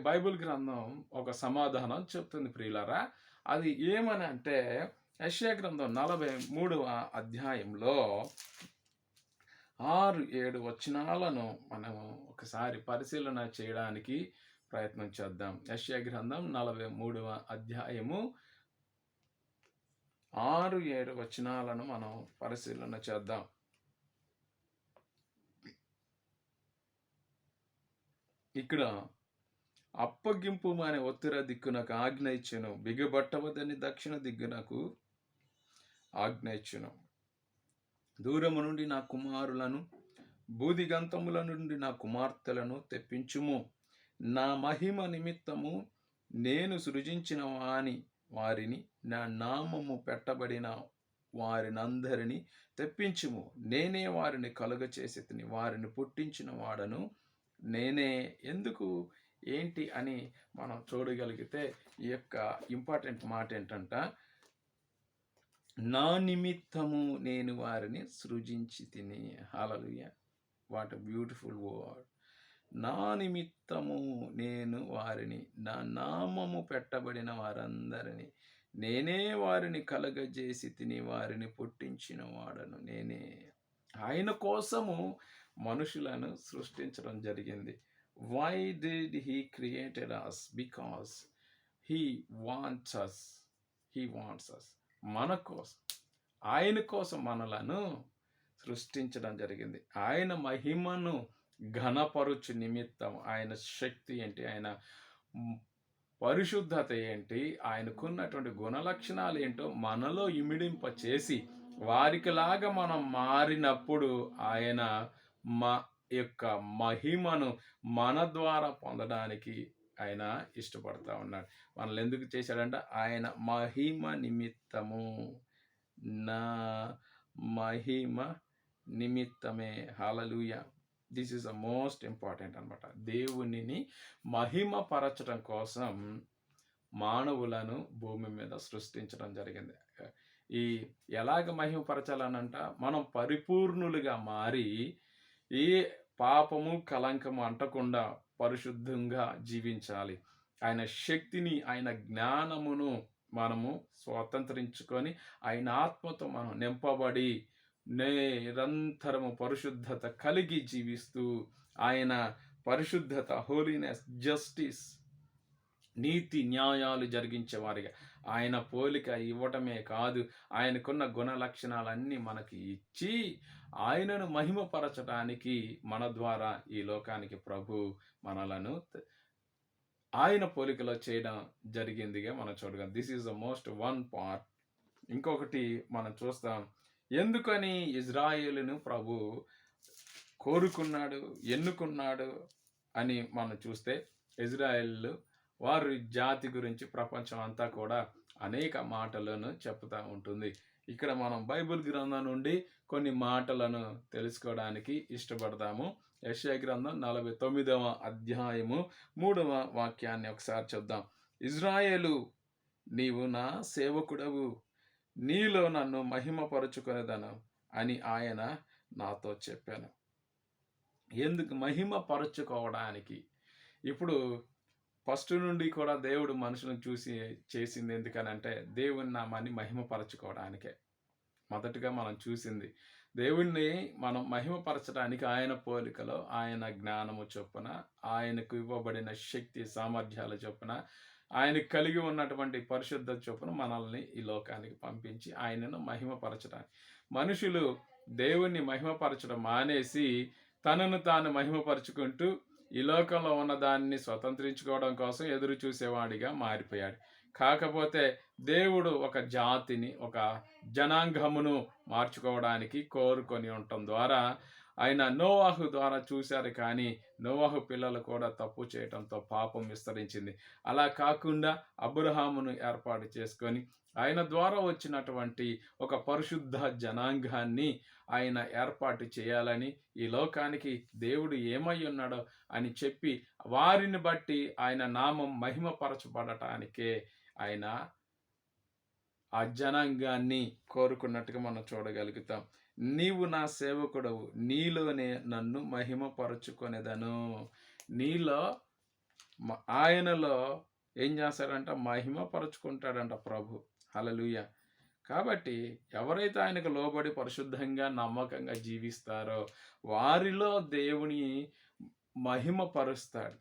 బైబిల్ గ్రంథం ఒక సమాధానం చెప్తుంది ప్రియులారా. అది ఏమనంటే, యెషయా గ్రంథం 43వ అధ్యాయంలో 6, 7 వచనాలను మనము ఒకసారి పరిశీలన చేయడానికి ప్రయత్నం చేద్దాం. యెషయా గ్రంథం 43వ అధ్యాయము 6, 7 వచనాలను మనం పరిశీలన చేద్దాం. ఇక్కడ అప్పగింపు అనే ఉత్తర దిక్కునకు ఆజ్ఞ ఇచ్చెను, బిగబట్టవదని దక్షిణ దిక్కునకు ఆజ్ఞ ఇచ్చెను. దూరము నుండి నా కుమారులను, బూదిగంతముల నుండి నా కుమార్తెలను తెప్పించుము. నా మహిమ నిమిత్తము నేను సృజించిన వారిని, నా నామము పెట్టబడిన వారినందరినీ తెప్పించుము. నేనే వారిని కలుగచేసి తిని, వారిని పుట్టించిన వాడను నేనే. ఎందుకు, ఏంటి అని మనం చూడగలిగితే ఈ యొక్క ఇంపార్టెంట్ మాట ఏంటంట, నా నిమిత్తము నేను వారిని సృజించి తిని. Hallelujah. What a beautiful word. నా నిమిత్తము నేను వారిని, నా నామము పెట్టబడిన వారందరినీ, నేనే వారిని కలగజేసి తిని, వారిని పుట్టించిన వాడను నేనే. ఆయన కోసము మనుషులను సృష్టించడం జరిగింది. Why did he created us? Because he wants us. మన కోసం, ఆయన కోసం మనలను సృష్టించడం జరిగింది. ఆయన మహిమను ఘనపరుచు నిమిత్తం, ఆయన శక్తి ఏంటి, ఆయన పరిశుద్ధత ఏంటి, ఆయనకున్నటువంటి గుణలక్షణాలు ఏంటో మనలో ఇమిడింప చేసి, వారికిలాగా మనం మారినప్పుడు ఆయన యొక్క మహిమను మన ద్వారా పొందడానికి ఆయన ఇష్టపడతా ఉన్నాడు. మనల్ని ఎందుకు చేశాడంట? ఆయన మహిమ నిమిత్తము, నా మహిమ నిమిత్తమే. Hallelujah. This is the most important అనమాట. దేవునిని మహిమపరచడం కోసం మానవులను భూమి మీద సృష్టించడం జరిగింది. ఈ ఎలాగ మహిమపరచాలనంట, మనం పరిపూర్ణులుగా మారి ఏ పాపము కలంకము అంటకుండా పరిశుద్ధంగా జీవించాలి. ఆయన శక్తిని, ఆయన జ్ఞానమును మనము స్వతంత్రించుకొని, ఆయన ఆత్మతో మనం నింపబడి నిరంతరము పరిశుద్ధత కలిగి జీవిస్తూ, ఆయన పరిశుద్ధత, హోలీనెస్, జస్టిస్, నీతి న్యాయాలు జరిగించేవారిగా, ఆయన పోలిక ఇవ్వటమే కాదు, ఆయనకున్న గుణ లక్షణాలన్నీ మనకి ఇచ్చి, ఆయనను మహిమపరచడానికి మన ద్వారా ఈ లోకానికి ప్రభు మనలను ఆయన పోలికలో చేయడం జరిగిందిగా మనం చూడగలం. This is the most one part. ఇంకొకటి మనం చూస్తాం, ఎందుకని ఇజ్రాయేలును ప్రభు కోరుకున్నాడు, ఎన్నుకున్నాడు అని మనం చూస్తే, ఇజ్రాయేలు వారి జాతి గురించి ప్రపంచం అంతా కూడా అనేక మాటలను చెప్తూ ఉంటుంది. ఇక్కడ మనం బైబిల్ గ్రంథం నుండి కొన్ని మాటలను తెలుసుకోవడానికి ఇష్టపడతాము. యెషయా గ్రంథం 49వ అధ్యాయము 3వ వాక్యాన్ని ఒకసారి చూద్దాం. ఇజ్రాయేలు, నీవు నా సేవకుడవు, నీలో నన్ను మహిమపరుచుకొనేదను అని ఆయన నాతో చెప్పాను. ఎందుకు మహిమపరుచుకోవడానికి? ఇప్పుడు ఫస్ట్ నుండి కూడా దేవుడు మనుషులను చూసి చేసింది ఎందుకనంటే, దేవుని నామాన్ని మహిమపరచుకోవడానికే. మొదటగా మనం చూసింది దేవుణ్ణి మనం మహిమపరచడానికి ఆయన పోలికలో, ఆయన జ్ఞానము చొప్పున, ఆయనకు ఇవ్వబడిన శక్తి సామర్థ్యాల చొప్పున, ఆయనకు కలిగి ఉన్నటువంటి పరిశుద్ధత చొప్పున మనల్ని ఈ లోకానికి పంపించి ఆయనను మహిమపరచడానికి. మనుషులు దేవుణ్ణి మహిమపరచడం మానేసి తనను తాను మహిమపరుచుకుంటూ ఈ లోకంలో ఉన్న దాన్ని స్వతంత్రించుకోవడం కోసం ఎదురు చూసేవాడిగా మారిపోయాడు. కాకపోతే దేవుడు ఒక జాతిని, ఒక జనాంగమును మార్చుకోవడానికి కోరుకొని ఉండటం ద్వారా ఆయన నోవాహు ద్వారా చూశారు, కానీ నోవాహు పిల్లలు కూడా తప్పు చేయటంతో పాపం విస్తరించింది. అలా కాకుండా అబ్రహామును ఏర్పాటు చేసుకొని ఆయన ద్వారా వచ్చినటువంటి ఒక పరిశుద్ధ జనాంగాన్ని ఆయన ఏర్పాటు చేయాలని, ఈ లోకానికి దేవుడు ఏమై ఉన్నాడో అని చెప్పి వారిని బట్టి ఆయన నామం మహిమపరచబడటానికే ఆయన ఆ జనాంగాన్ని కోరుకున్నట్టుగా మనం చూడగలుగుతాం. నీవు నా సేవకుడవు, నీలోనే నన్ను మహిమపరచుకొనేదను. నీలో ఆయనలో ఏం చేస్తాడంట? మహిమపరుచుకుంటాడంట ప్రభు. హల్లెలూయా. కాబట్టి ఎవరైతే ఆయనకు లోబడి పరిశుద్ధంగా నమ్మకంగా జీవిస్తారో వారిలో దేవుని మహిమపరుస్తాడు.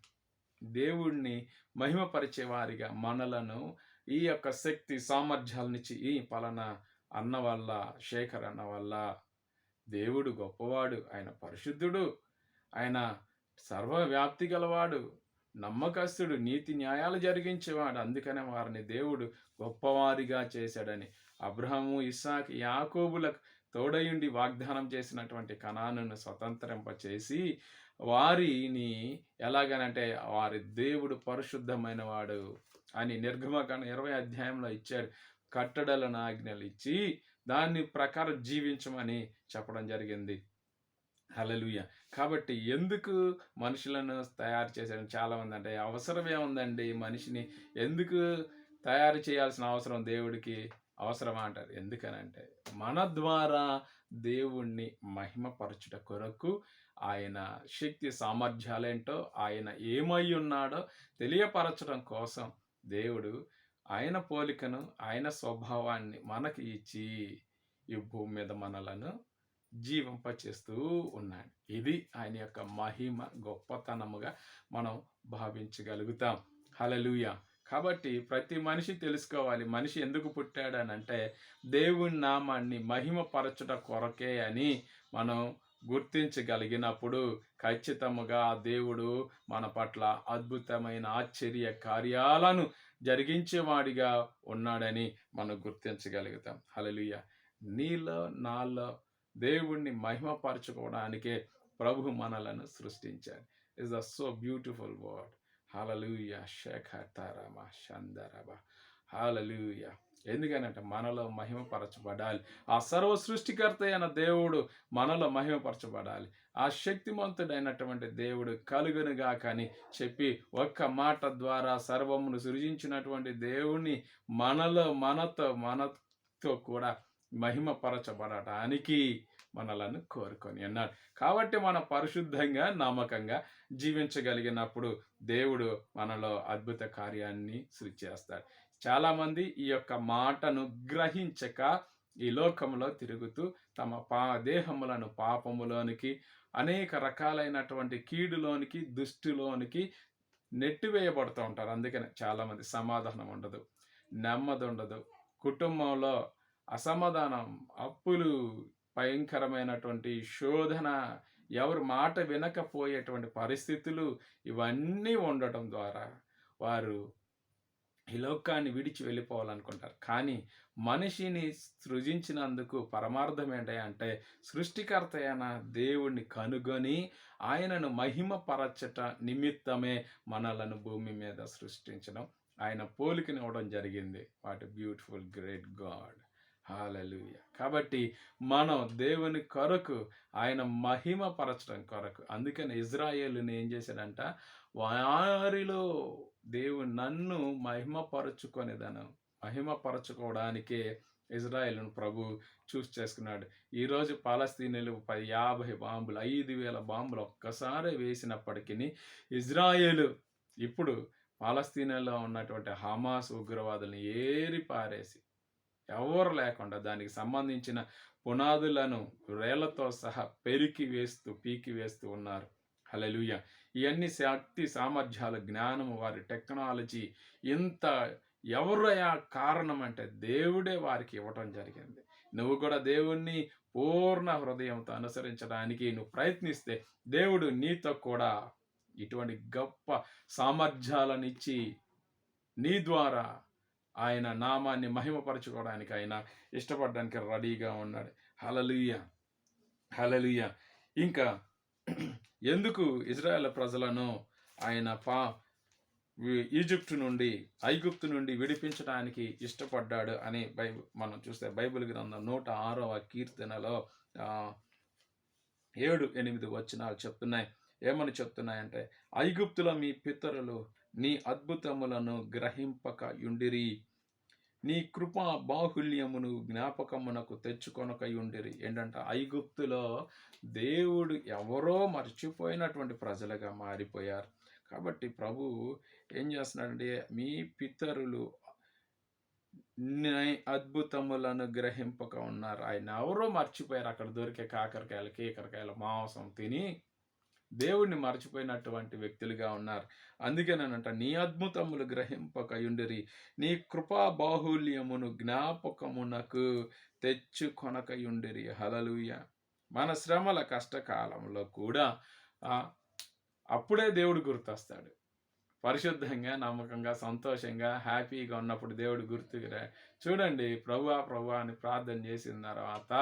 దేవుణ్ణి మహిమపరిచే వారిగా మనలను ఈ యొక్క శక్తి సామర్థ్యాలనిచ్చి, ఈ పలానా అన్న వల్ల, శేఖర్ అన్న వల్ల దేవుడు గొప్పవాడు, ఆయన పరిశుద్ధుడు, ఆయన సర్వవ్యాప్తి గలవాడు, నమ్మకస్తుడు, నీతి న్యాయాలు జరిగించేవాడు, అందుకనే వారిని దేవుడు గొప్పవారిగా చేశాడని అబ్రహాము, ఇస్సాకు, యాకోబులకు తోడయుండి వాగ్దానం చేసినటువంటి కనానును స్వతంత్రింపచేసి వారిని ఎలాగనంటే వారి దేవుడు పరిశుద్ధమైన వాడు అని నిర్గమకాండం 20 అధ్యాయంలో ఇచ్చాడు. కట్టడలను ఆజ్ఞలు ఇచ్చి దాన్ని ప్రకారం జీవించమని చెప్పడం జరిగింది. హల్లెలూయా. కాబట్టి ఎందుకు మనుషులను తయారు చేశాడని చాలామంది అంటే, అవసరం ఏముందండి మనిషిని ఎందుకు తయారు చేయాల్సిన అవసరం దేవుడికి అవసరమా అంటారు. ఎందుకనంటే మన ద్వారా దేవుణ్ణి మహిమపరచుట కొరకు, ఆయన శక్తి సామర్థ్యాలేంటో, ఆయన ఏమై ఉన్నాడో తెలియపరచడం కోసం దేవుడు ఆయన పోలికను, ఆయన స్వభావాన్ని మనకి ఇచ్చి ఈ భూమి మీద మనలను జీవింపచేస్తూ ఉన్నాడు. ఇది ఆయన యొక్క మహిమ గొప్పతనముగా మనం భావించగలుగుతాం. హల్లెలూయా. కాబట్టి ప్రతి మనిషి తెలుసుకోవాలి, మనిషి ఎందుకు పుట్టాడనంటే దేవుని నామాన్ని మహిమపరచుట కొరకే అని మనం గుర్తించగలిగినప్పుడు ఖచ్చితముగా దేవుడు మన పట్ల అద్భుతమైన ఆశ్చర్య కార్యాలను జరిగించేవాడిగా ఉన్నాడని మనం గుర్తించగలుగుతాం. హల్లెలూయా. నీలో నాలో దేవుణ్ణి మహిమపరచుకోవడానికే ప్రభు మనలను సృష్టించాడు. Is the so beautiful word. Hallelujah. శేఖతారమ షందరబ. హల్లెలూయా. ఎందుకనంటే మనలో మహిమపరచబడాలి. ఆ సర్వ సృష్టికర్త అయిన దేవుడు మనలో మహిమపరచబడాలి. ఆ శక్తిమంతుడైనటువంటి దేవుడు కలుగునుగా కానీ చెప్పి ఒక్క మాట ద్వారా సర్వమును సృజించినటువంటి దేవుణ్ణి మనతో కూడా మహిమపరచబడటానికి మనలను కోరుకొని అన్నాడు. కాబట్టి మనం పరిశుద్ధంగా నమ్మకంగా జీవించగలిగినప్పుడు దేవుడు మనలో అద్భుత కార్యాన్ని సృష్టిస్తాడు. చాలామంది ఈ యొక్క మాటను గ్రహించక ఈ లోకంలో తిరుగుతూ తమ దేహములను పాపములోనికి, అనేక రకాలైనటువంటి కీడులోనికి, దుష్టిలోనికి నెట్టివేయబడుతూ ఉంటారు. అందుకనే చాలామంది సమాధానం ఉండదు, నెమ్మది ఉండదు, కుటుంబంలో అసమాధానం, అప్పులు, భయంకరమైనటువంటి శోధన, ఎవరు మాట వినకపోయేటువంటి పరిస్థితులు ఇవన్నీ ఉండటం ద్వారా వారు ఈ లోకాన్ని విడిచి వెళ్ళిపోవాలనుకుంటారు. కానీ మనిషిని సృజించినందుకు పరమార్థం ఏంటంటే సృష్టికర్త అయిన దేవుణ్ణి కనుగొని ఆయనను మహిమపరచట నిమిత్తమే మనలను భూమి మీద సృష్టించడం, ఆయన పోలికని ఇవ్వడం జరిగింది. What beautiful great God. Hallelujah. కాబట్టి మనం దేవుని కొరకు, ఆయన మహిమపరచడం కొరకు, అందుకని ఇజ్రాయేలుని ఏం చేశాడంట? వారిలో దేవుడు నన్ను మహిమపరచుకోవడానికే ఇజ్రాయేలును ప్రభు చూస్ చేసుకున్నాడు. ఈరోజు పాలస్తీనాలు 50 బాంబులు, 5,000 బాంబులు ఒక్కసారి వేసినప్పటికీ ఇజ్రాయేలు ఇప్పుడు పాలస్తీనాలో ఉన్నటువంటి హమాస్ ఉగ్రవాదులను ఏరి పారేసి ఎవరు లేకుండా దానికి సంబంధించిన పునాదులను రేళ్లతో సహా పీకి వేస్తూ ఉన్నారు. హల్లెలూయా. ఇవన్నీ శక్తి సామర్థ్యాలు, జ్ఞానము, వారి టెక్నాలజీ ఇంత ఎవరయ్యా కారణం అంటే దేవుడే వారికి ఇవ్వటం జరిగింది. నువ్వు కూడా దేవుణ్ణి పూర్ణ హృదయంతో అనుసరించడానికి నువ్వు ప్రయత్నిస్తే దేవుడు నీతో కూడా ఇటువంటి గొప్ప సామర్థ్యాలనిచ్చి నీ ద్వారా ఆయన నామాన్ని మహిమపరచుకోవడానికి ఆయన ఇష్టపడడానికి రెడీగా ఉన్నాడు. హల్లెలూయా. హల్లెలూయా. ఇంకా ఎందుకు ఇజ్రాయేల్ ప్రజలను ఆయన ఈజిప్టు నుండి ఐగుప్తు నుండి విడిపించడానికి ఇష్టపడ్డాడు అని మనం చూస్తే బైబిల్ గ్రంథం 106వ కీర్తనలో 7-8 వచనాలు చెప్తున్నాయి. ఏమని చెప్తున్నాయంటే, ఐగుప్తులో మీ పితరులు నీ అద్భుతములను గ్రహింపక యుండిరి, నీ కృపా బాహుల్యమును జ్ఞాపకమునకు తెచ్చుకొనక యుండిరి. ఏంటంటే ఐగుప్తులో దేవుడు ఎవరో మర్చిపోయినటువంటి ప్రజలుగా మారిపోయారు. కాబట్టి ప్రభు ఏం చేస్తున్నాడంటే, మీ పితరులు నీ అద్భుతములను గ్రహింపక ఉన్నారు. ఆయన ఎవరో మర్చిపోయారు. అక్కడ దొరికే కాకరకాయలు, కీకరకాయలు, మాంసం తిని దేవుణ్ణి మర్చిపోయినటువంటి వ్యక్తులుగా ఉన్నారు. అందుకేనంట, నీ అద్భుతములు గ్రహింపక యుండిరి, నీ కృపా బాహుల్యమును జ్ఞాపకమునకు తెచ్చుకొనక యుండిరి. హల్లెలూయా. మన శ్రమల కష్టకాలంలో కూడా అప్పుడే దేవుడు గుర్తొస్తాడు. పరిశుద్ధంగా, నమ్మకంగా, సంతోషంగా, హ్యాపీగా ఉన్నప్పుడు దేవుడు గుర్తుగా చూడండి. ప్రభువా అని ప్రార్థన చేసిన తర్వాత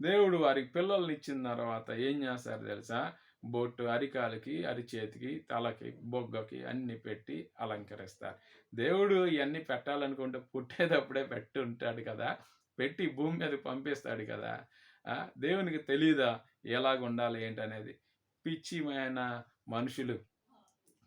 దేవుడు వారికి పిల్లల్ని ఇచ్చిన తర్వాత ఏం చేస్తారు తెలుసా? బొట్టు అరికాలకి, అరిచేతికి, తలకి, బొగ్గకి అన్ని పెట్టి అలంకరిస్తారు. దేవుడు ఇవన్నీ పెట్టాలనుకుంటే పుట్టేటప్పుడే పెట్టి ఉంటాడు కదా, పెట్టి భూమి మీద పంపిస్తాడు కదా. దేవునికి తెలీదా ఎలాగ ఉండాలి ఏంటనేది? పిచ్చిమైన మనుషులు.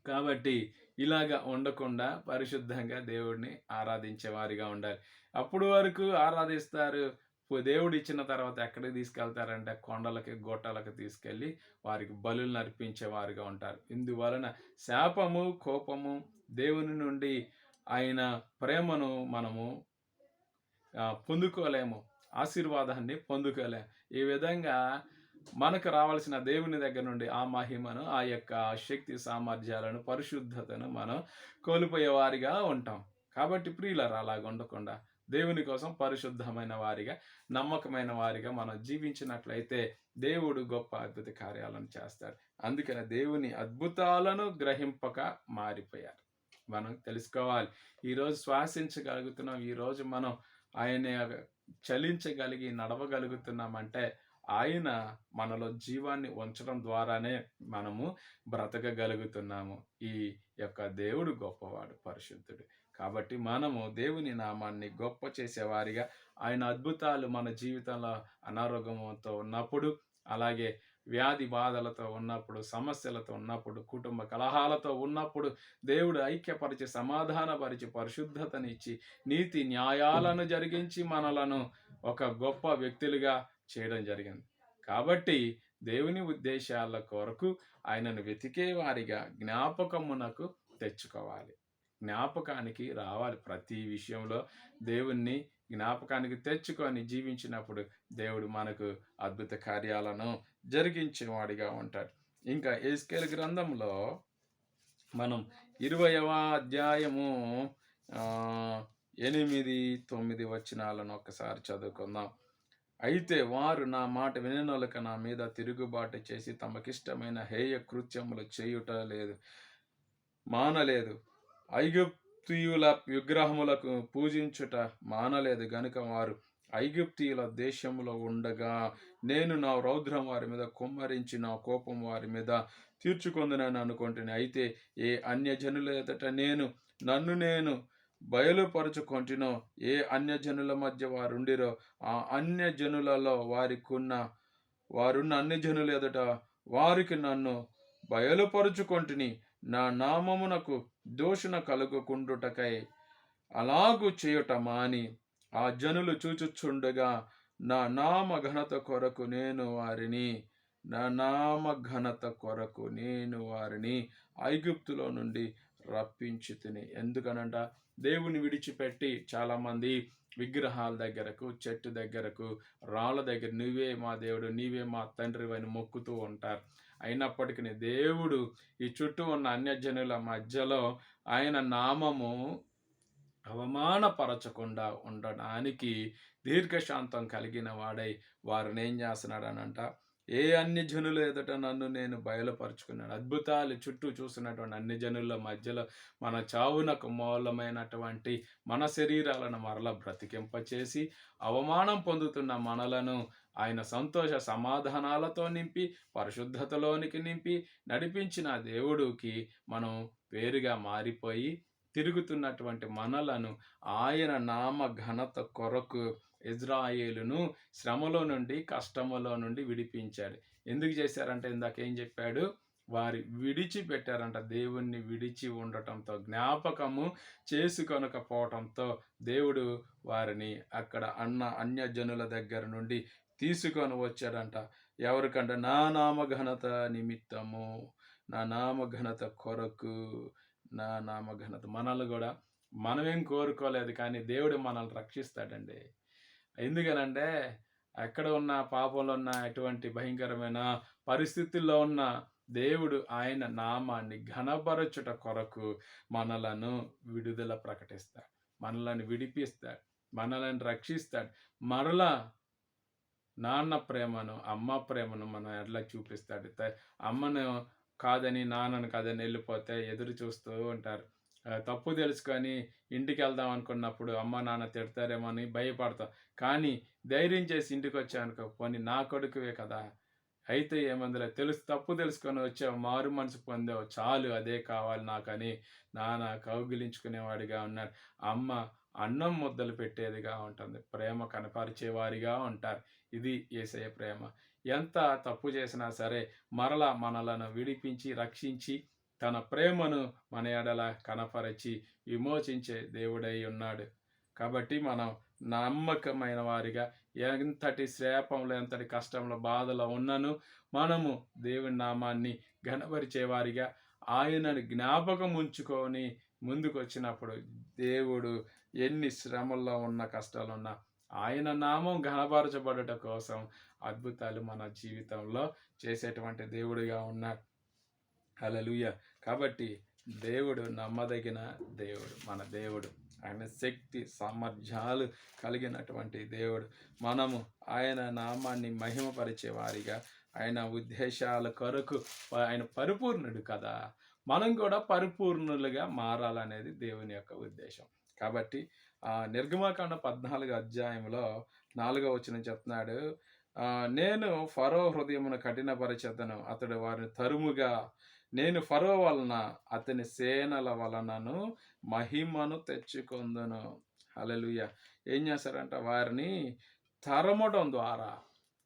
కాబట్టి ఇలాగా ఉండకుండా పరిశుద్ధంగా దేవుడిని ఆరాధించేవారిగా ఉండాలి. అప్పుడు వరకు ఆరాధిస్తారు. దేవుడు ఇచ్చిన తర్వాత ఎక్కడికి తీసుకెళ్తారంటే కొండలకి, గొట్టాలకు తీసుకెళ్ళి వారికి బలులను అర్పించేవారుగా ఉంటారు. ఇందువలన శాపము, కోపము, దేవుని నుండి ఆయన ప్రేమను మనము పొందుకోలేము, ఆశీర్వాదాన్ని పొందుకోలేము. ఈ విధంగా మనకు రావాల్సిన దేవుని దగ్గర నుండి ఆ మహిమను, ఆ యొక్క శక్తి సామర్థ్యాలను, పరిశుద్ధతను మనం కోల్పోయే వారిగా ఉంటాం. కాబట్టి ప్రియులారా, అలాగ ఉండకుండా దేవుని కోసం పరిశుద్ధమైన వారిగా, నమ్మకమైన వారిగా మనం జీవించినట్లయితే దేవుడు గొప్ప అద్భుత కార్యాలను చేస్తాడు. అందుకనే దేవుని అద్భుతాలను గ్రహింపక మారిపోయారు. మనం తెలుసుకోవాలి. ఈరోజు శ్వాసించగలుగుతున్నాం, ఈరోజు మనం ఆయన చలించగలిగి నడవగలుగుతున్నామంటే ఆయన మనలో జీవాన్ని ఉంచడం ద్వారానే మనము బ్రతకగలుగుతున్నాము. ఈ యొక్క దేవుడు గొప్పవాడు, పరిశుద్ధుడు. కాబట్టి మనము దేవుని నామాన్ని గొప్ప చేసేవారిగా, ఆయన అద్భుతాలు మన జీవితంలో అనారోగ్యంతో ఉన్నప్పుడు, అలాగే వ్యాధి బాధలతో ఉన్నప్పుడు, సమస్యలతో ఉన్నప్పుడు, కుటుంబ కలహాలతో ఉన్నప్పుడు దేవుడు ఐక్యపరిచి, సమాధానపరిచి, పరిశుద్ధతనిచ్చి, నీతి న్యాయాలను జరిగించి మనలను ఒక గొప్ప వ్యక్తులుగా చేయడం జరిగింది. కాబట్టి దేవుని ఉద్దేశాల కొరకు ఆయనను వెతికే వారిగా జ్ఞాపకమునకు తెచ్చుకోవాలి. జ్ఞాపకానికి రావాలి. ప్రతి విషయంలో దేవుణ్ణి జ్ఞాపకానికి తెచ్చుకొని జీవించినప్పుడు దేవుడు మనకు అద్భుత కార్యాలను జరిగించేవాడిగా ఉంటాడు. ఇంకా యెహెజ్కేలు గ్రంథంలో మనం 20వ అధ్యాయము 8-9 వచనాలను ఒక్కసారి చదువుకుందాం. అయితే వారు నా మాట విననొలక నా మీద తిరుగుబాటు చేసి తమకిష్టమైన హేయ కృత్యములు చేయుట మానలేదు. ఐగుప్తీయుల విగ్రహములకు పూజించుట మానలేదు గనుక వారు ఐగుప్తీయుల దేశంలో ఉండగా నేను నా రౌద్రం వారి మీద కుమ్మరించి నా కోపం వారి మీద తీర్చుకొందునని అనుకుంటున్నాను. అయితే ఏ అన్యజనుల ఎదుట నన్ను నేను బయలుపరుచుకొంటినో, ఏ అన్యజనుల మధ్య వారుండిరో ఆ అన్యజనులలో వారున్న అన్యజనుల ఎదుట వారికి నన్ను బయలుపరుచుకొంటిని. నా నామమునకు దూషణ కలుగకుండుటకై అలాగు చేయుట మాని ఆ జనులు చూచుచుండగా నా నామ ఘనత కొరకు నేను వారిని ఐగుప్తులో నుండి రప్పించి తిని. ఎందుకనంట, దేవుని విడిచిపెట్టి చాలామంది విగ్రహాల దగ్గరకు, చెట్టు దగ్గరకు, రాళ్ళ దగ్గర నువ్వే మా దేవుడు, నీవే మా తండ్రి అని మొక్కుతూ ఉంటారు. అయినప్పటికీ దేవుడు ఈ చుట్టూ ఉన్న అన్యజనుల మధ్యలో ఆయన నామము అవమానపరచకుండా ఉండడానికి దీర్ఘశాంతం కలిగిన వాడై వారిని ఏం చేస్తున్నాడు అనంట, ఏ అన్ని జనుల ఎదుట నన్ను నేను బయలుపరుచుకున్నాను. అద్భుతాలు చుట్టూ చూస్తున్నటువంటి అన్ని జనుల మధ్యలో మన చావునకు మూలమైనటువంటి మన శరీరాలను మరల బ్రతికింపచేసి, అవమానం పొందుతున్న మనలను ఆయన సంతోష సమాధానాలతో నింపి, పరిశుద్ధతలోనికి నింపి, నడిపించిన దేవుడికి మనం వేరుగా మారిపోయి, తిరుగుతున్నటువంటి మనలను ఆయన నామ ఘనత కొరకు ఇజ్రాయేలును శ్రమలో నుండి, కష్టములో నుండి విడిపించాడు. ఎందుకు చేశారంటే ఇందాక ఏం చెప్పాడు? వారి విడిచిపెట్టారంట. దేవుణ్ణి విడిచి ఉండటంతో, జ్ఞాపకము చేసుకొనకపోవటంతో దేవుడు వారిని అక్కడ అన్యజనుల దగ్గర నుండి తీసుకొని వచ్చాడంట. ఎవరికంటే నా నామ ఘనత నిమిత్తము, నా నామ ఘనత కొరకు, నా నామ ఘనత. మనల్ని కూడా మనమేం కోరుకోలేదు, కానీ దేవుడు మనల్ని రక్షిస్తాడండి. ఎందుకనంటే ఎక్కడ ఉన్న పాపంలో ఉన్న ఎటువంటి భయంకరమైన పరిస్థితుల్లో ఉన్న దేవుడు ఆయన నామాన్ని ఘనపరచుట కొరకు మనలను విడుదల ప్రకటిస్తాడు, మనలను విడిపిస్తాడు, మనలను రక్షిస్తాడు. మరలా నాన్న ప్రేమను, అమ్మ ప్రేమను మన ఎట్లా చూపిస్తాడు. అమ్మను కాదని, నాన్నను కాదని వెళ్ళిపోతే ఎదురు చూస్తూ ఉంటారు. తప్పు తెలుసుకొని ఇంటికి వెళ్దాం అనుకున్నప్పుడు అమ్మ నాన్న తిడతారేమో అని భయపడతాం. కానీ ధైర్యం చేసి ఇంటికి వచ్చానుకో, పోనీ నా కొడుకువే కదా, అయితే ఏమందులే, తప్పు తెలుసుకొని వచ్చావు, మారు మనసు పొందావు, చాలు, అదే కావాలి నాకని నాన్న కౌగిలించుకునేవాడిగా ఉన్నాడు. అమ్మ అన్నం ముద్దలు పెట్టేదిగా ఉంటుంది, ప్రేమ కనపరిచేవారిగా ఉంటారు. ఇది యేసయ్య ప్రేమ. ఎంత తప్పు చేసినా సరే మరలా మనలను విడిపించి, రక్షించి, తన ప్రేమను మన ఎడల కనపరచి విమోచించే దేవుడై ఉన్నాడు. కాబట్టి మనం నమ్మకమైన వారిగా, ఎంతటి శ్రేపంలో, ఎంతటి కష్టంలో, బాధలో ఉన్నను మనము దేవుని నామాన్ని ఘనపరిచేవారిగా, ఆయనను జ్ఞాపకం ఉంచుకొని ముందుకు వచ్చినప్పుడు దేవుడు ఎన్ని శ్రమల్లో ఉన్న, కష్టాలున్నా ఆయన నామం ఘనపరచబడుట కోసం అద్భుతాలు మన జీవితంలో చేసేటువంటి దేవుడిగా ఉన్నాడు. హల్లెలూయా. కాబట్టి దేవుడు నమ్మదగిన దేవుడు, మన దేవుడు. ఆయన శక్తి సామర్థ్యాలు కలిగినటువంటి దేవుడు. మనము ఆయన నామాన్ని మహిమపరిచే వారిగా, ఆయన ఉద్దేశాల కొరకు, ఆయన పరిపూర్ణుడు కదా, మనం కూడా పరిపూర్ణులుగా మారాలనేది దేవుని యొక్క ఉద్దేశం. కాబట్టి నిర్గమకాండ 14 అధ్యాయంలో 4వ వచనం చెప్తున్నాడు, నేను ఫరో హృదయమును కఠినపరచెదను, అతడు వారిని తరుముగా, నేను ఫరో వలన అతని సేనల వలనను మహిమను తెచ్చుకొందును. హల్లెలూయా. ఏం చేశారంట? వారిని తరమడం ద్వారా,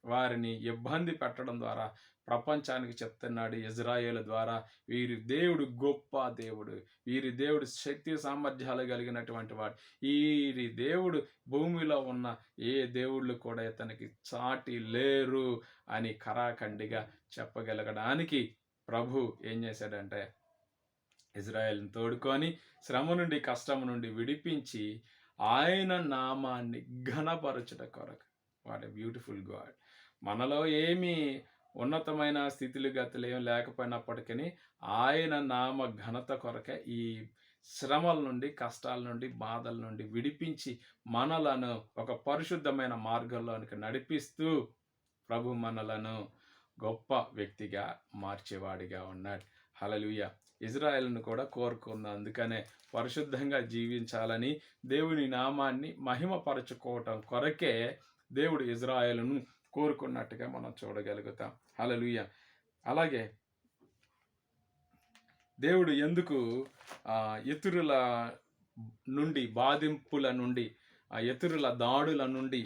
వారిని ఇబ్బంది పెట్టడం ద్వారా ప్రపంచానికి చెప్తున్నాడు ఇజ్రాయేలు ద్వారా, వీరి దేవుడు గొప్ప దేవుడు, వీరి దేవుడు శక్తి సామర్థ్యాలు కలిగినటువంటి వాడు, వీరి దేవుడు భూమిలో ఉన్న ఏ దేవుళ్ళు కూడా ఇతనికి సాటి లేరు అని కరాఖండిగా చెప్పగలగడానికి ప్రభు ఏం చేశాడంటే ఇజ్రాయేల్ని తోడుకొని శ్రమ నుండి, కష్టం నుండి విడిపించి ఆయన నామాన్ని ఘనపరచుట కొరకు. What a beautiful God. మనలో ఏమీ ఉన్నతమైన స్థితులు గతులు ఏం లేకపోయినప్పటికీ ఆయన నామ ఘనత కొరకే ఈ శ్రమల నుండి, కష్టాల నుండి, బాధల నుండి విడిపించి మనలను ఒక పరిశుద్ధమైన మార్గంలోనికి నడిపిస్తూ ప్రభు మనలను గొప్ప వ్యక్తిగా మార్చేవాడిగా ఉన్నాడు. హల్లెలూయా. ఇజ్రాయేలును కూడా కోరుకుంది. అందుకనే పరిశుద్ధంగా జీవించాలని, దేవుని నామాన్ని మహిమపరచుకోవటం కొరకే దేవుడు ఇజ్రాయేలును కోరుకున్నట్టుగా మనం చూడగలుగుతాం. హల్లెలూయా. అలాగే దేవుడు ఎందుకు ఇతరుల నుండి, బాధింపుల నుండి, ఇతరుల దాడుల నుండి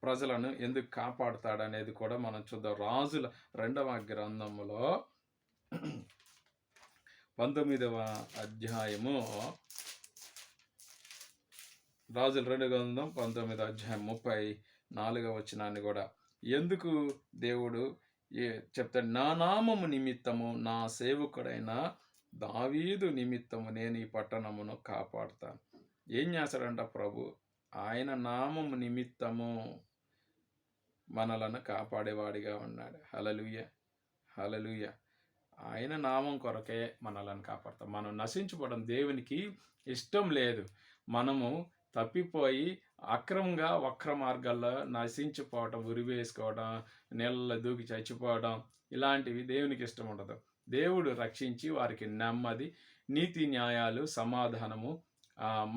ప్రజలను ఎందుకు కాపాడుతాడనేది కూడా మనం చూద్దాం. రాజుల 2వ గ్రంథములో 19వ అధ్యాయము, రాజుల 2వ గ్రంథం 19వ అధ్యాయం 34వ వచనాన్ని కూడా ఎందుకు దేవుడు చెప్తాడు? నా నామము నిమిత్తము, నా సేవకుడైన దావీదు నిమిత్తము నేను ఈ పట్టణమును కాపాడుతాను. ఏం చేస్తాడంట ప్రభు? ఆయన నామము నిమిత్తము మనలను కాపాడేవాడిగా ఉన్నాడు. హల్లెలూయా. హల్లెలూయా. ఆయన నామం కొరకే మనలను కాపాడతాం. మనం నశించుకోవడం దేవునికి ఇష్టం లేదు. మనము తప్పిపోయి అక్రమంగా వక్ర మార్గాల్లో నశించిపోవటం, ఉరివేసుకోవడం, నీళ్ళలో దూకి చచ్చిపోవడం ఇలాంటివి దేవునికి ఇష్టం ఉండదు. దేవుడు రక్షించి వారికి నెమ్మది, నీతి న్యాయాలు, సమాధానము,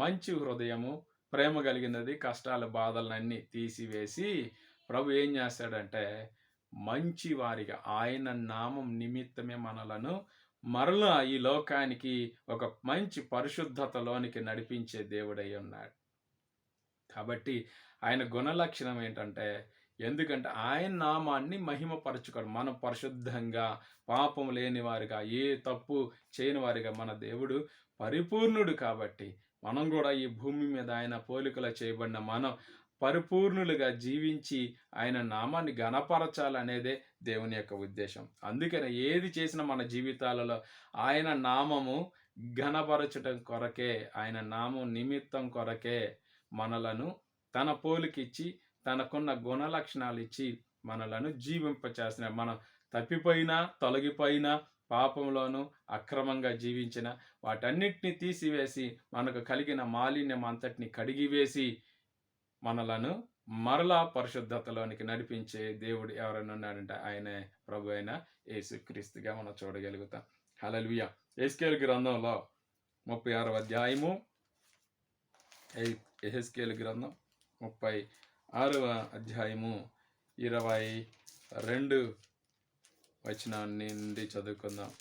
మంచి హృదయము, ప్రేమ కలిగినది, కష్టాల బాధలన్నీ తీసివేసి ప్రభు ఏం చేస్తాడంటే మంచి వారిగా ఆయన నామం నిమిత్తమే మనలను మరలా ఈ లోకానికి ఒక మంచి పరిశుద్ధతలోనికి నడిపించే దేవుడై ఉన్నాడు. కాబట్టి ఆయన గుణలక్షణం ఏంటంటే ఎందుకంటే ఆయన నామాన్ని మహిమపరచుకోవడం. మనం పరిశుద్ధంగా పాపం లేని వారిగా ఏ తప్పు చేయని వారిగా మన దేవుడు పరిపూర్ణుడు. కాబట్టి మనం కూడా ఈ భూమి మీద ఆయన పోలికలో చేయబడిన మనం పరిపూర్ణులుగా జీవించి ఆయన నామాన్ని ఘనపరచాలనేదే దేవుని యొక్క ఉద్దేశం. అందుకనే ఏది చేసినా మన జీవితాలలో ఆయన నామము ఘనపరచటం కొరకే, ఆయన నామం నిమిత్తం కొరకే మనలను తన పోలికిచ్చి తనకున్న గుణ లక్షణాలు ఇచ్చి మనలను జీవింపచేస్తున్నాడు. మనం తప్పిపోయినా తొలగిపోయినా పాపంలోను అక్రమంగా జీవించిన వాటన్నిటిని తీసివేసి మనకు కలిగిన మాలిన్యం అంతటిని కడిగివేసి మనలను మరలా పరిశుద్ధతలోనికి నడిపించే దేవుడు ఎవరైనా ఉన్నాడంటే ఆయనే ప్రభు అయిన యేసుక్రీస్తుగా మనం చూడగలుగుతాం. హల్లెలూయా. యెహెజ్కేలు గ్రంథంలో 36వ అధ్యాయము, యెహెజ్కేలు గ్రంథం 36వ అధ్యాయము 22 వచనాన్ని నుండి చదువుకుందాం.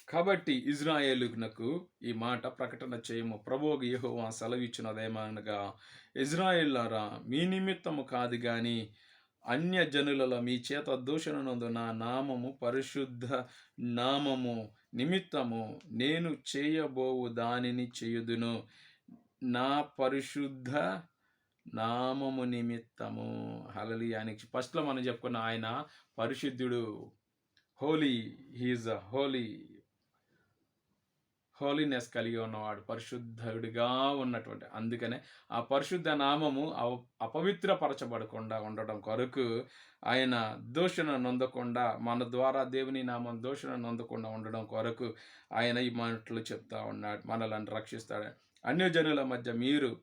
కాబట్టి ఇజ్రాయేలునకు ఈ మాట ప్రకటన చేయము. ప్రభువు యెహోవా సెలవిచ్చినదేమనగా, ఇజ్రాయేలులారా, మీ నిమిత్తము కాదు గాని అన్య జనులలో మీ చేత దూషణనందు నా నామము పరిశుద్ధ నామము నిమిత్తము నేను చేయబోవు దానిని చేయుదును. నా పరిశుద్ధ నామము నిమిత్తము. హల్లెలూయా. ఆయనకి ఫస్ట్లో మనం చెప్పుకున్న ఆయన పరిశుద్ధుడు, హోలీ, హీఈస్ హోలీనెస్ కలిగి ఉన్నవాడు, పరిశుద్ధుడిగా ఉన్నటువంటి. అందుకనే ఆ పరిశుద్ధ నామము అపవిత్రపరచబడకుండా ఉండడం కొరకు ఆయన దూషణ నొందకుండా, మన ద్వారా దేవుని నామం దూషణ నొందకుండా ఉండడం కొరకు ఆయన ఈ మాటలు చెప్తా ఉన్నాడు. మనలను రక్షిస్తాడు. అన్యజనుల మధ్య మీరు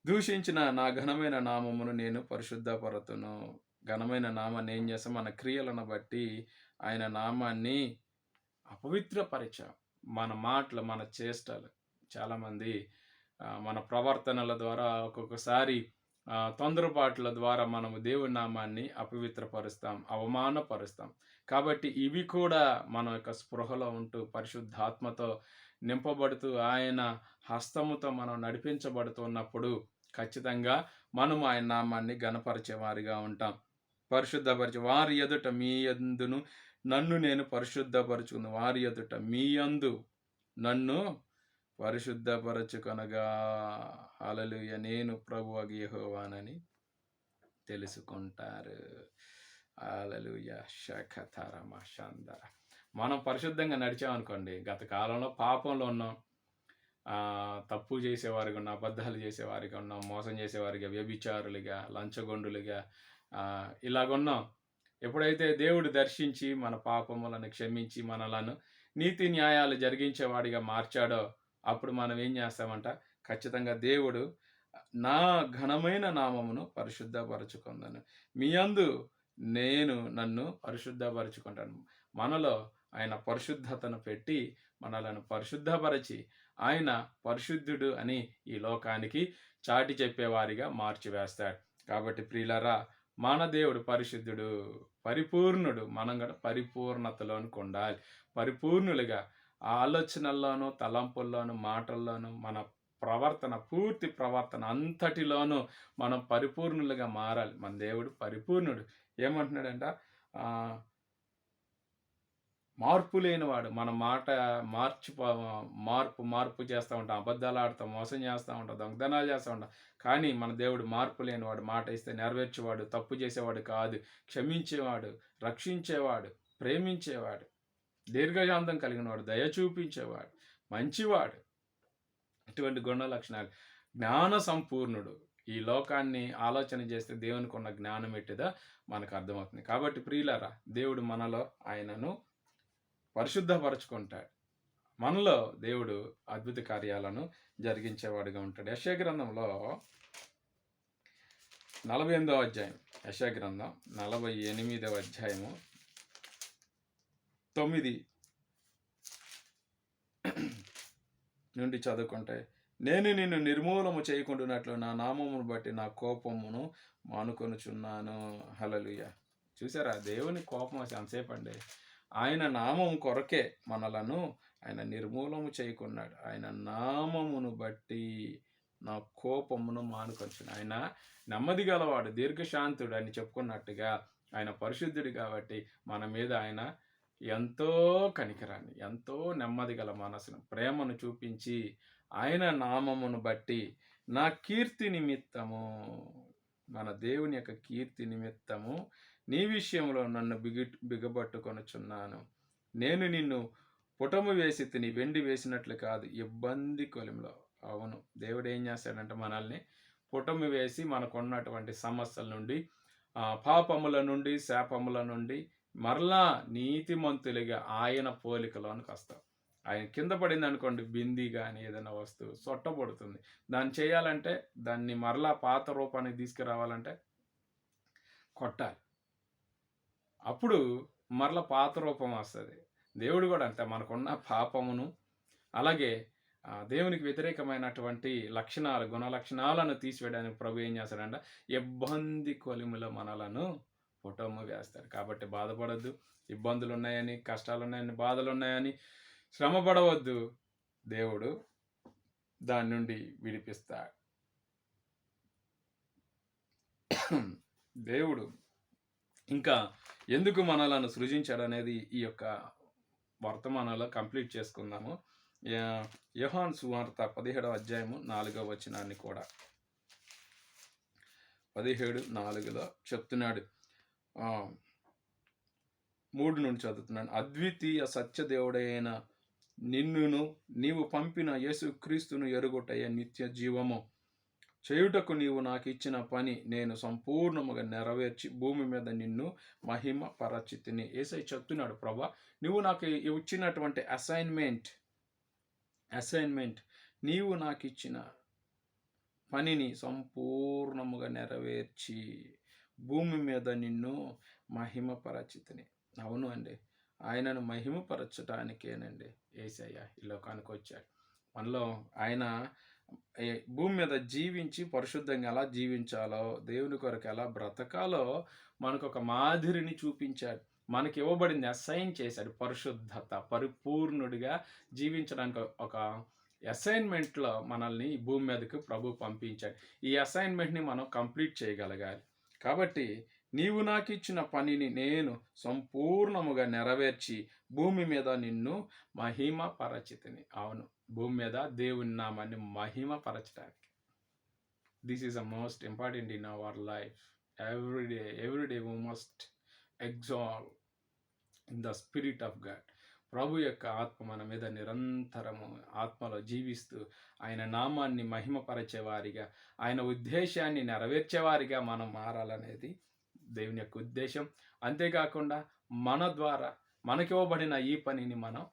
దూషించిన నా ఘనమైన నామమును నేను పరిశుద్ధపరతును. ఘనమైన నామాన్ని ఏం చేస్తాం? మన క్రియలను బట్టి ఆయన నామాన్ని అపవిత్రపరిచాం. మన మాటలు, మన చేష్టలు, చాలామంది మన ప్రవర్తనల ద్వారా ఒక్కొక్కసారి తొందరపాట్ల ద్వారా మనము దేవుని నామాన్ని అపవిత్రపరుస్తాం, అవమానపరుస్తాం. కాబట్టి ఇవి కూడా మన యొక్క స్పృహలో ఉంటూ పరిశుద్ధాత్మతో నింపబడుతూ ఆయన హస్తముతో మనం నడిపించబడుతున్నప్పుడు ఖచ్చితంగా మనం ఆయన నామాన్ని ఘనపరిచేవారిగా ఉంటాం. పరిశుద్ధపరిచే వారి ఎదుట మీ యందును నన్ను నేను పరిశుద్ధపరచుకును, వారి ఎదుట మీ యందు నన్ను పరిశుద్ధపరచుకొనగా. హల్లెలూయా. నేను ప్రభువగు యెహోవానని తెలుసుకుంటారు. హల్లెలూయా. షకతరమ షందర. మనం పరిశుద్ధంగా నడిచామనుకోండి, గత కాలంలో పాపంలో ఉన్నాం, తప్పు చేసేవారిగా ఉన్నాం, అబద్ధాలు చేసేవారిగా ఉన్నాం, మోసం చేసేవారిగా, వ్యభిచారులుగా, లంచగొండులుగా ఇలాగున్నాం. ఎప్పుడైతే దేవుడు దర్శించి మన పాపములను క్షమించి మనలను నీతి న్యాయాలు జరిగించేవాడిగా మార్చాడో అప్పుడు మనం ఏం చేస్తామంట? ఖచ్చితంగా దేవుడు నా ఘనమైన నామమును పరిశుద్ధపరచుకుందను, మీ యందు నేను నన్ను పరిశుద్ధపరచుకుంటాను. మనలో ఆయన పరిశుద్ధతను పెట్టి మనలను పరిశుద్ధపరచి ఆయన పరిశుద్ధుడు అని ఈ లోకానికి చాటి చెప్పేవారిగా మార్చివేస్తాడు. కాబట్టి ప్రియులారా, మన దేవుడు పరిశుద్ధుడు, పరిపూర్ణుడు. మనం కూడా పరిపూర్ణతలోనికి ఉండాలి. పరిపూర్ణులుగా ఆలోచనల్లోనూ, తలంపుల్లోనూ, మాటల్లోనూ, మన ప్రవర్తన, పూర్తి ప్రవర్తన అంతటిలోనూ మనం పరిపూర్ణులుగా మారాలి. మన దేవుడు పరిపూర్ణుడు. ఏమంటున్నాడంట? మార్పు లేనివాడు. మన మాట మార్పు చేస్తూ ఉంటాం, అబద్ధాలు ఆడతాం, మోసం చేస్తూ ఉంటాం, దొంగతనాలు చేస్తూ ఉంటాం. కానీ మన దేవుడు మార్పు లేనివాడు, మాట ఇస్తే నెరవేర్చేవాడు, తప్పు చేసేవాడు కాదు, క్షమించేవాడు, రక్షించేవాడు, ప్రేమించేవాడు, దీర్ఘశాంతం కలిగినవాడు, దయ చూపించేవాడు, మంచివాడు. ఇటువంటి గుణ లక్షణాలు. జ్ఞాన సంపూర్ణుడు. ఈ లోకాన్ని ఆలోచన చేస్తే దేవునికి ఉన్న జ్ఞానం ఎట్టిదో మనకు అర్థమవుతుంది. కాబట్టి ప్రియులారా, దేవుడు మనలో ఆయనను పరిశుద్ధపరచుకుంటాడు. మనలో దేవుడు అద్భుత కార్యాలను జరిగించేవాడిగా ఉంటాడు. యెషయా గ్రంథంలో 48వ అధ్యాయం, యెషయా గ్రంథం 48వ అధ్యాయము 9 నుండి చదువుకుంటే, నేను నిన్ను నిర్మూలము చేయకుండానట్లు నా నామమును బట్టి నా కోపమును మానుకొనుచున్నాను. హల్లెలూయా. చూసారా, దేవుని కోపం ఎంతసేపు అండి. ఆయన నామం కొరకే మనలను ఆయన నిర్మూలము చేయకున్నాడు. ఆయన నామమును బట్టి నా కోపమును మానుకొంచును. ఆయన నెమ్మది గలవాడు, దీర్ఘశాంతుడు అని చెప్పుకున్నట్టుగా ఆయన పరిశుద్ధుడు కాబట్టి మన మీద ఆయన ఎంతో కనికరాన్ని, ఎంతో నెమ్మది గల మనసును, ప్రేమను చూపించి ఆయన నామమును బట్టి నా కీర్తి నిమిత్తము, మన దేవుని యొక్క కీర్తి నిమిత్తము నీ విషయంలో నన్ను బిగబట్టుకొనుచున్నాను. నేను నిన్ను పుటము వేసి తిని వెండి వేసినట్లు కాదు, ఇబ్బంది కొలిమిలో. అవును, దేవుడు ఏం చేస్తాడంటే మనల్ని పుటము వేసి మనకున్నటువంటి సమస్యల నుండి, పాపముల నుండి, శాపముల నుండి మరలా నీతిమంతులుగా ఆయన పోలికలోనికి వస్తాం. ఆయన కింద పడింది అనుకోండి, బింది కానీ ఏదైనా వస్తువు సొట్టబడుతుంది. దాన్ని చేయాలంటే, దాన్ని మరలా పాత రూపానికి తీసుకురావాలంటే కొట్టాలి. అప్పుడు మరలా పాత రూపం వస్తుంది. దేవుడు కూడా అంతే, మనకున్న పాపమును అలాగే దేవునికి వ్యతిరేకమైనటువంటి లక్షణాలు, గుణ లక్షణాలను తీసివేయడానికి ప్రభు ఏం చేస్తాడంటే ఇబ్బంది కొలిమిలో మనలను పుటము వేస్తాడు. కాబట్టి బాధపడద్దు. ఇబ్బందులు ఉన్నాయని, కష్టాలు ఉన్నాయని, బాధలు ఉన్నాయని శ్రమ పడవద్దు. దేవుడు దాని నుండి విడిపిస్తాడు. దేవుడు ఇంకా ఎందుకు మనలను సృజించాడు అనేది ఈ యొక్క వర్తమానంలో కంప్లీట్ చేసుకుందాము. యోహాను సువార్త 17వ అధ్యాయము 4వ వచనాన్ని కూడా 17:4లో చెప్తున్నాడు. 3 నుండి చదువుతున్నాను. అద్వితీయ సత్యదేవుడైన నిన్నును నీవు పంపిన యేసుక్రీస్తును ఎరుగుటయ్యే నిత్య జీవము చేయుటకు నీవు నాకు ఇచ్చిన పని నేను సంపూర్ణముగా నెరవేర్చి భూమి మీద నిన్ను మహిమ పరచితిని. యేసయ్య చెప్తున్నాడు, ప్రభా నువ్వు నాకు ఇచ్చినటువంటి అసైన్మెంట్ నీవు నాకు ఇచ్చిన పనిని సంపూర్ణముగా నెరవేర్చి భూమి మీద నిన్ను మహిమపరచితిని. అవును అండి, ఆయనను మహిమపరచటానికేనండి యేసయ్య ఈ లోకానికి వచ్చాడు. మనలో ఆయన భూమి మీద జీవించి పరిశుద్ధంగా ఎలా జీవించాలో, దేవుని కొరకు ఎలా బ్రతకాలో మనకు ఒక మాదిరిని చూపించాడు. మనకి ఇవ్వబడింది, అసైన్ చేశాడు పరిశుద్ధత, పరిపూర్ణుడిగా జీవించడానికి ఒక అసైన్మెంట్లో మనల్ని భూమి మీదకి ప్రభు పంపించాడు. ఈ అసైన్మెంట్ని మనం కంప్లీట్ చేయగలగాలి. కాబట్టి నీవు నాకు ఇచ్చిన పనిని నేను సంపూర్ణముగా నెరవేర్చి భూమి మీద నిన్ను మహిమ పరచితిని. అవును, భూమి మీద దేవుని నామాన్ని మహిమ పరచడానికి. This is the most important in our life. Every day we must exalt in the spirit of God. ప్రభు యొక్క ఆత్మ మన మీద నిరంతరము ఆత్మలో జీవిస్తూ ఆయన నామాన్ని మహిమపరచేవారిగా, ఆయన ఉద్దేశాన్ని నెరవేర్చేవారిగా మనం మారాలనేది దేవుని యొక్క ఉద్దేశం. అంతేకాకుండా మన ద్వారా మనకివ్వబడిన ఈ పనిని మనం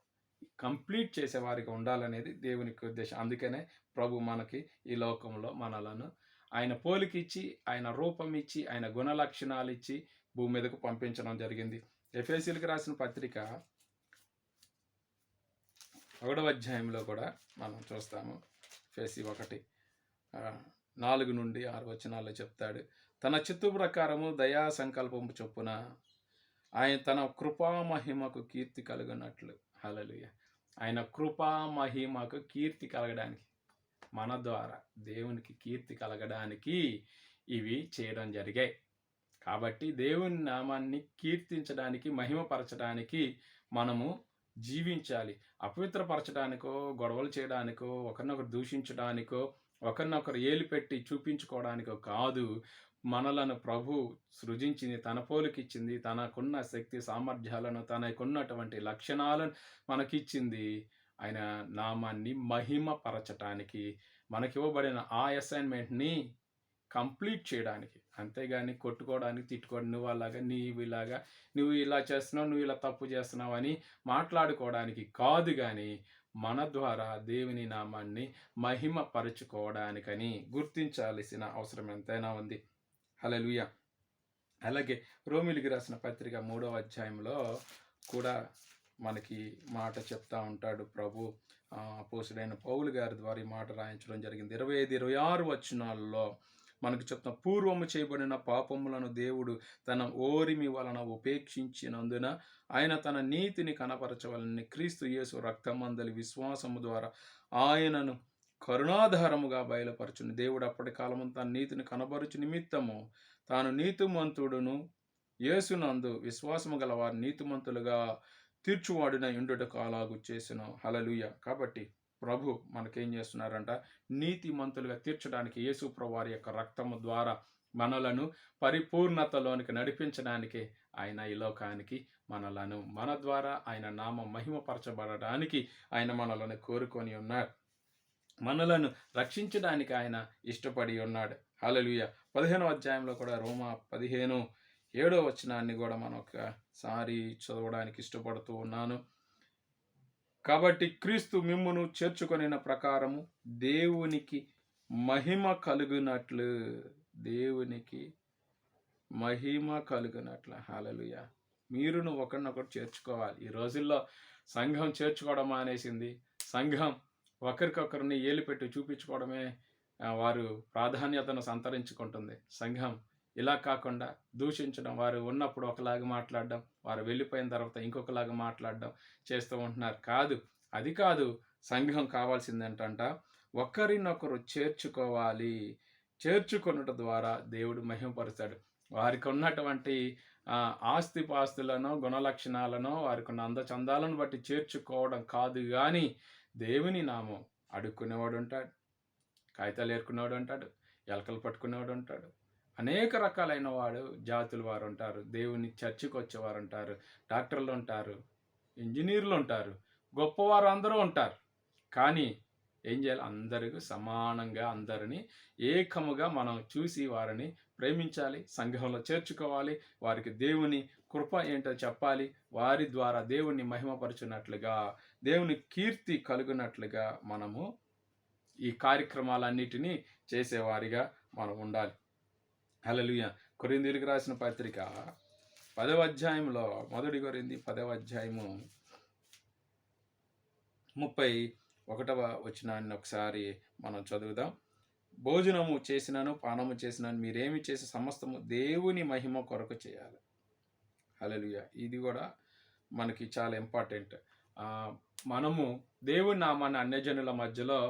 కంప్లీట్ చేసేవారిగా ఉండాలనేది దేవునికి ఉద్దేశం. అందుకనే ప్రభు మనకి ఈ లోకంలో మనలను ఆయన పోలికిచ్చి, ఆయన రూపం ఇచ్చి, ఆయన గుణ లక్షణాలు ఇచ్చి భూమి మీదకు పంపించడం జరిగింది. ఎఫెసీయులకు రాసిన పత్రిక 1వ అధ్యాయంలో కూడా మనం చూస్తాము. ఎఫెసీ 1:4 నుండి 6 వచనాల్లో చెప్తాడు, తన చిత్తు ప్రకారము దయా సంకల్పము చొప్పున ఆయన తన కృపా మహిమకు కీర్తి కలుగునట్లు. హల్లెలూయా. ఆయన కృపా మహిమకు కీర్తి కలగడానికి, మన ద్వారా దేవునికి కీర్తి కలగడానికి ఇవి చేయడం జరిగాయి. కాబట్టి దేవుని నామాన్ని కీర్తించడానికి, మహిమపరచడానికి మనము జీవించాలి. అపవిత్రపరచడానికో, గొడవలు చేయడానికో, ఒకరినొకరు దూషించడానికో, ఒకరినొకరు ఏలు పెట్టి చూపించుకోవడానికో కాదు. మనలను ప్రభు సృజించింది, తన పోలికిచ్చింది, తనకున్న శక్తి సామర్థ్యాలను, తనకున్నటువంటి లక్షణాలను మనకిచ్చింది ఆయన నామాన్ని మహిమపరచటానికి, మనకివ్వబడిన ఆ అసైన్మెంట్ని కంప్లీట్ చేయడానికి. అంతేగాని కొట్టుకోవడానికి, తిట్టుకోవడం నువ్వు ఇలా చేస్తున్నావు, నువ్వు ఇలా తప్పు చేస్తున్నావు అని మాట్లాడుకోవడానికి కాదు గాని, మన ద్వారా దేవుని నామాన్ని మహిమ పరుచుకోవడానికని గుర్తించాల్సిన అవసరం ఎంతైనా ఉంది. హల్లెలూయా! అలాగే రోమీయులకు రాసిన పత్రిక 3వ అధ్యాయంలో కూడా మనకి మాట చెప్తా ఉంటాడు ప్రభు. అపోస్తలుడైన పౌలు గారి ద్వారా ఈ మాట రాయించడం జరిగింది. 25, 26 వచనాల్లో మనకు చెప్తున్న, పూర్వము చేయబడిన పాపములను దేవుడు తన ఓరిమి వలన ఉపేక్షించినందున ఆయన తన నీతిని కనపరచవలని క్రీస్తు యేసు రక్తమందలి విశ్వాసము ద్వారా ఆయనను కరుణాధారముగా బయలుపరచును. దేవుడు అప్పటి కాలము తన నీతిని కనబరుచు నిమిత్తము తాను నీతిమంతుడును యేసునందు విశ్వాసము గల వారు నీతిమంతులుగా తీర్చువాడిన ఇండుటకు అలాగు చేసిన. హల్లెలూయా! కాబట్టి ప్రభు మనకేం చేస్తున్నారంట, నీతిమంతులుగా తీర్చడానికి యేసు ప్రభు వారి యొక్క రక్తము ద్వారా మనలను పరిపూర్ణతలోనికి నడిపించడానికి ఆయన ఈ లోకానికి మన ద్వారా ఆయన నామం మహిమపరచబడడానికి ఆయన మనలను కోరుకొని ఉన్నాడు. మనలను రక్షించడానికి ఆయన ఇష్టపడి ఉన్నాడు. హల్లెలూయా! 15వ అధ్యాయంలో కూడా రోమా 15:7 వచనాన్ని కూడా మనం ఒకసారి చదవడానికి ఇష్టపడుతూ ఉన్నాను. కాబట్టి క్రీస్తు మిమ్మును చేర్చుకొనిన ప్రకారము దేవునికి మహిమ కలుగునట్లు, దేవునికి మహిమ కలుగునట్లు. హల్లెలూయా! మీరును ఒకరినొకరు చేర్చుకోవాలి. ఈ రోజుల్లో సంఘం చేర్చుకోవడం మానేసింది. సంఘం ఒకరికొకరిని ఏలుపెట్టి చూపించుకోవడమే వారు ప్రాధాన్యతను సంతరించుకుంటుంది. సంఘం ఇలా కాకుండా దూషించడం, వారు ఉన్నప్పుడు ఒకలాగా మాట్లాడడం, వారు వెళ్ళిపోయిన తర్వాత ఇంకొకలాగా మాట్లాడడం చేస్తూ ఉంటున్నారు. అది కాదు సంఘం కావాల్సిందేంటంట, ఒకరినొకరు చేర్చుకోవాలి. చేర్చుకొనుట ద్వారా దేవుడు మహిమపరుస్తాడు. వారికి ఉన్నటువంటి ఆస్తిపాస్తులను, గుణలక్షణాలను, వారికి ఉన్న అందచందాలను బట్టి చేర్చుకోవడం కాదు కానీ, దేవుని నామం అడుక్కునేవాడు ఉంటాడు, కాగితాలు ఏరుకునేవాడు ఉంటాడు, ఎలకలు పట్టుకునేవాడు ఉంటాడు, అనేక రకాలైన జాతుల వారు ఉంటారు. దేవుని చర్చికి వచ్చేవారు ఉంటారు, డాక్టర్లు ఉంటారు, ఇంజనీర్లు ఉంటారు, గొప్పవారు అందరూ ఉంటారు. కానీ ఏం చేయాలి? అందరికీ సమానంగా అందరినీ ఏకముగా మనం చూసి వారిని ప్రేమించాలి, సంఘంలో చేర్చుకోవాలి, వారికి దేవుని కృప ఏంటో చెప్పాలి, వారి ద్వారా దేవుని మహిమపరచున్నట్లుగా, దేవుని కీర్తి కలుగునట్లుగా మనము ఈ కార్యక్రమాలన్నిటినీ చేసేవారిగా మనం ఉండాలి. హల్లెలూయా! కొరింథీయులకు రాసిన పత్రిక 10వ అధ్యాయంలో, 1 కొరింథీ 10వ అధ్యాయము 31వ వచనాన్ని ఒకసారి మనం చదువుదాం. భోజనము చేసినను పానము చేసినను మీరేమి చేసే సమస్తము దేవుని మహిమ కొరకు చేయాలి. హల్లెలూయా! ఇది కూడా మనకి చాలా ఇంపార్టెంట్. మనము దేవుని నామాన్ని అన్యజనుల మధ్యలో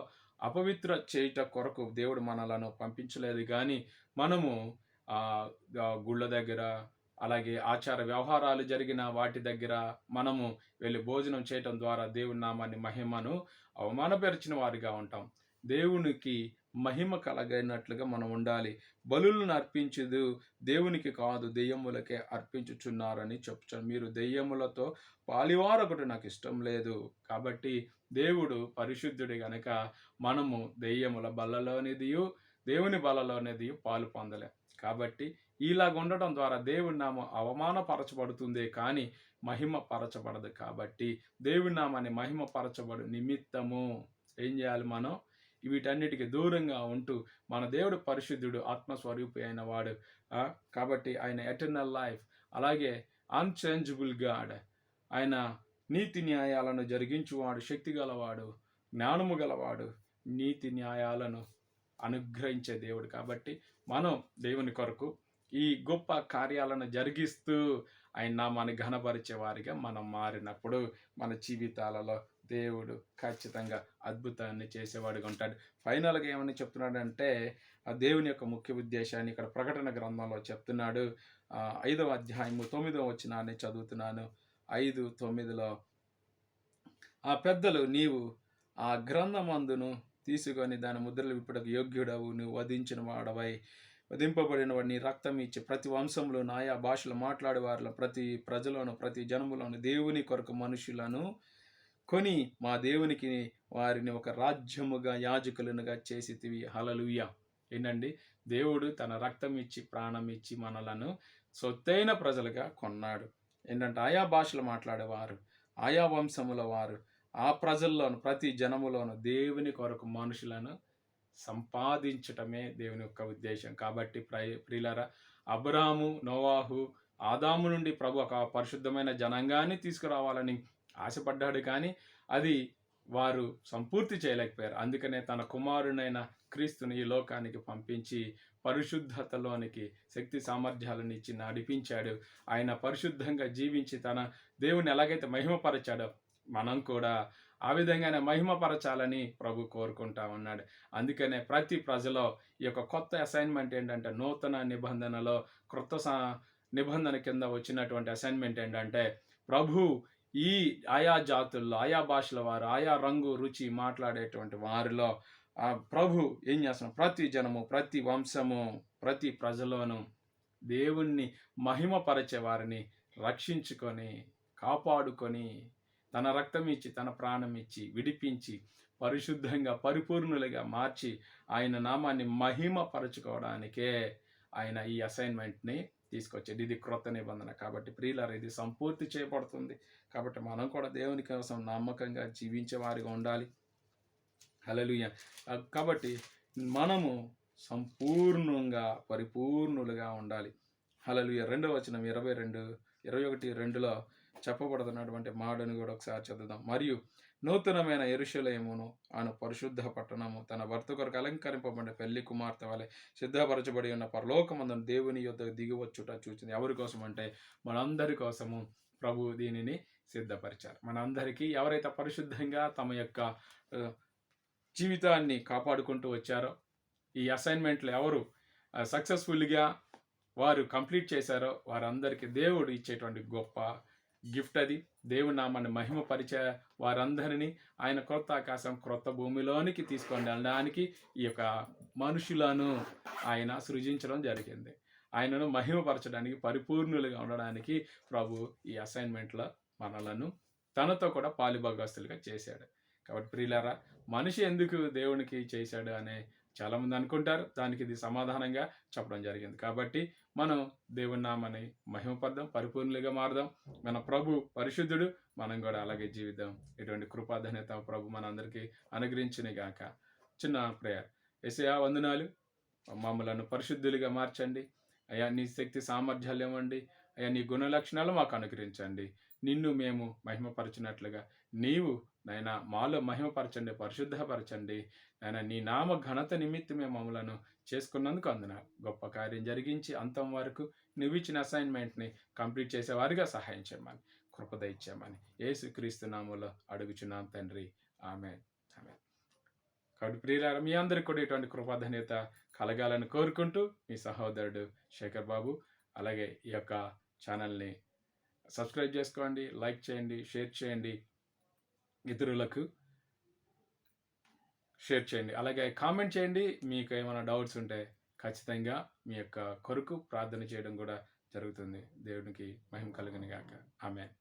అపవిత్ర చేయుట కొరకు దేవుడు మనలను పంపించలేదు కానీ, మనము గుళ్ళ దగ్గర, అలాగే ఆచార వ్యవహారాలు జరిగిన వాటి దగ్గర మనము వెళ్ళి భోజనం చేయటం ద్వారా దేవుని నామాన్ని మహిమను అవమానపరిచిన వారిగా ఉంటాం. దేవునికి మహిమ కలగనట్లుగా మనం ఉండాలి. బలులను అర్పించుదు దేవునికి కాదు, దెయ్యములకే అర్పించుచున్నారని చెప్పుచాను. మీరు దెయ్యములతో పాలివారొకటి నాకు ఇష్టం లేదు. కాబట్టి దేవుడు పరిశుద్ధుడి గనక మనము దెయ్యముల బల్లలోనిదియు దేవుని బల్లలోనిది పాలు పొందలేం. కాబట్టి ఇలాగ ఉండటం ద్వారా దేవుని నామం అవమానపరచబడుతుందే కానీ మహిమ పరచబడదు. కాబట్టి దేవుని నామాన్ని మహిమపరచబడు నిమిత్తము ఏం చేయాలి? మనం వీటన్నిటికీ దూరంగా ఉంటూ, మన దేవుడు పరిశుద్ధుడు, ఆత్మస్వరూపి అయిన వాడు. కాబట్టి ఆయన ఎటర్నల్ లైఫ్, అలాగే అన్చేంజబుల్ గాడ్, ఆయన నీతి న్యాయాలను జరిగించువాడు, శక్తి గలవాడు, జ్ఞానము గలవాడు, నీతి న్యాయాలను అనుగ్రహించే దేవుడు. కాబట్టి మనం దేవుని కొరకు ఈ గొప్ప కార్యాలను జరిగిస్తూ ఆయన నామాన్ని ఘనపరిచే వారిగా మనం మారినప్పుడు మన జీవితాలలో దేవుడు ఖచ్చితంగా అద్భుతాన్ని చేసేవాడిగా ఉంటాడు. ఫైనల్గా ఏమని చెప్తున్నాడంటే, ఆ దేవుని యొక్క ముఖ్య ఉద్దేశాన్ని ఇక్కడ ప్రకటన గ్రంథంలో చెప్తున్నాడు. 5వ అధ్యాయము 9వ వచనాన్ని చదువుతున్నాను. 5:9లో, ఆ పెద్దలు, నీవు ఆ గ్రంథమందును తీసుకొని దాని ముద్రలు విప్పుటకు యోగ్యుడవు, నువ్వు వధించిన వాడవై వధింపబడిన వాడు, నీ రక్తం ఇచ్చి ప్రతి వంశంలో, ఆయా భాషలు మాట్లాడేవారిలో, ప్రతి ప్రజలను, ప్రతి జనములను, దేవుని కొరకు మనుషులను కొని మా దేవునికి వారిని ఒక రాజ్యముగా, యాజకులనుగా చేసితివి. హల్లెలూయా! ఏంటండి, దేవుడు తన రక్తం ఇచ్చి ప్రాణం ఇచ్చి మనలను సొత్తైన ప్రజలుగా కొన్నాడు. ఏంటంటే ఆయా భాషలు మాట్లాడేవారు, ఆయా వంశముల వారు, ఆ ప్రజల్లోను ప్రతి జనములోను దేవుని కొరకు మనుషులను సంపాదించటమే దేవుని యొక్క ఉద్దేశం. కాబట్టి ప్రియులారా, అబ్రాహాము, నోవాహు, ఆదాము నుండి ప్రభు ఒక పరిశుద్ధమైన జనాంగాన్ని తీసుకురావాలని ఆశపడ్డాడు, కానీ అది వారు సంపూర్తి చేయలేకపోయారు. అందుకనే తన కుమారునైన క్రీస్తుని ఈ లోకానికి పంపించి పరిశుద్ధతలోనికి శక్తి సామర్థ్యాలను ఇచ్చి నడిపించాడు. ఆయన పరిశుద్ధంగా జీవించి తన దేవుని ఎలాగైతే మహిమపరచాడో మనం కూడా ఆ విధంగానే మహిమపరచాలని ప్రభు కోరుకుంటా ఉన్నాడు. అందుకనే ప్రతి ప్రజలో ఈ యొక్క కొత్త అసైన్మెంట్ ఏంటంటే, నూతన నిబంధనలో క్రొత్త నిబంధన కింద వచ్చినటువంటి అసైన్మెంట్ ఏంటంటే, ప్రభు ఈ ఆయా జాతుల్లో, ఆయా భాషల వారు, ఆయా రంగు రుచి మాట్లాడేటువంటి వారిలో ప్రభు ఏం చేస్తున్నాడు, ప్రతి జనము, ప్రతి వంశము, ప్రతి ప్రజలోను దేవుణ్ణి మహిమపరచే వారిని రక్షించుకొని కాపాడుకొని తన రక్తం ఇచ్చి తన ప్రాణం ఇచ్చి విడిపించి పరిశుద్ధంగా పరిపూర్ణులుగా మార్చి ఆయన నామాన్ని మహిమపరచుకోవడానికే ఆయన ఈ అసైన్మెంట్ని తీసుకొచ్చాడు. ఇది క్రొత్త నిబంధన. కాబట్టి ప్రియులారా, ఇది సంపూర్తి చేయబడుతుంది. కాబట్టి మనం కూడా దేవుని కోసం నమ్మకంగా జీవించే వారిగా ఉండాలి. హల్లెలూయా. కాబట్టి మనము సంపూర్ణంగా పరిపూర్ణులుగా ఉండాలి. హల్లెలూయా. 2వ వచనం 21:2లో చెప్పబడుతున్నటువంటి మాటను కూడా ఒకసారి చదువుదాం. మరియు నూతనమైన యెరూషలేమును అను పరిశుద్ధ పట్టణము తన భర్త కొరకు అలంకరింపబడిన పెళ్లి కుమార్తె వలె సిద్ధపరచబడి ఉన్న పరలోకమందున దేవుని యొద్దకు దిగివచ్చుట చూచింది. ఎవరి కోసం అంటే మనందరి కోసము ప్రభు దీనిని సిద్ధపరిచారు. మనందరికీ ఎవరైతే పరిశుద్ధంగా తమ యొక్క జీవితాన్ని కాపాడుకుంటూ వచ్చారో, ఈ అసైన్మెంట్లు ఎవరు సక్సెస్ఫుల్గా వారు కంప్లీట్ చేశారో వారందరికీ దేవుడు ఇచ్చేటువంటి గొప్ప గిఫ్ట్ అది. దేవుని నామాన్ని మహిమపరిచే వారందరినీ ఆయన క్రొత్త ఆకాశం క్రొత్త భూమిలోనికి తీసుకొని వెళ్ళడానికి ఈ యొక్క మనుషులను ఆయన సృజించడం జరిగింది. ఆయనను మహిమపరచడానికి, పరిపూర్ణులుగా ఉండడానికి ప్రభు ఈ అసైన్మెంట్లో మనలను తనతో కూడా పాలుభాగస్తులుగా చేశాడు. కాబట్టి ప్రియులారా, మనిషి ఎందుకు దేవునికి చేశాడు అనే చాలామంది అనుకుంటారు. దానికి ఇది సమాధానంగా చెప్పడం జరిగింది. కాబట్టి మనం దేవుని నామాన్ని మహిమపడదాం, పరిపూర్ణులుగా మారదాం. మన ప్రభు పరిశుద్ధుడు, మనం కూడా అలాగే జీవిద్దాం. ఇటువంటి కృపాధన్యత ప్రభు మనందరికీ అనుగ్రహించును గాక. చిన్న ప్రేయర్. యేసయ్యా వందనాలు, మమ్మలను పరిశుద్ధులుగా మార్చండి అయ్యా. నీ శక్తి సామర్థ్యాలు ఇవ్వండి అయ్యా. నీ గుణ లక్షణాలు మాకు అనుగ్రహించండి. నిన్ను మేము మహిమపరచినట్లుగా నీవు నాయన మాలో మహిమపరచండి, పరిశుద్ధపరచండి నాయన. నీ నామ ఘనత నిమిత్తమే మమ్మలను చేసుకున్నందుకు వందనాలు. గొప్ప కార్యం జరిగించి అంతం వరకు నువ్వు ఇచ్చిన అసైన్మెంట్ని కంప్లీట్ చేసేవారిగా సహాయం చేయమని, కృప దయచేయమని యేసుక్రీస్తు నామములో అడుగుచున్నాం తండ్రి. ఆమేన్. ఆమేన్. కాబట్టి ప్రియులారా, మీ అందరికీ కూడా ఇటువంటి కృపాధన్యత కలగాలని కోరుకుంటూ మీ సహోదరుడు శేఖర్ బాబు. అలాగే ఈ యొక్క ఛానల్ని సబ్స్క్రైబ్ చేసుకోండి, లైక్ చేయండి, షేర్ చేయండి, ఇతరులకు షేర్ చేయండి. అలాగే కామెంట్ చేయండి. మీకు ఏమైనా డౌట్స్ ఉంటే ఖచ్చితంగా మీ యొక్క కొరకు ప్రార్థన చేయడం కూడా జరుగుతుంది. దేవునికి మహిమ కలుగును గాక. ఆమేన్.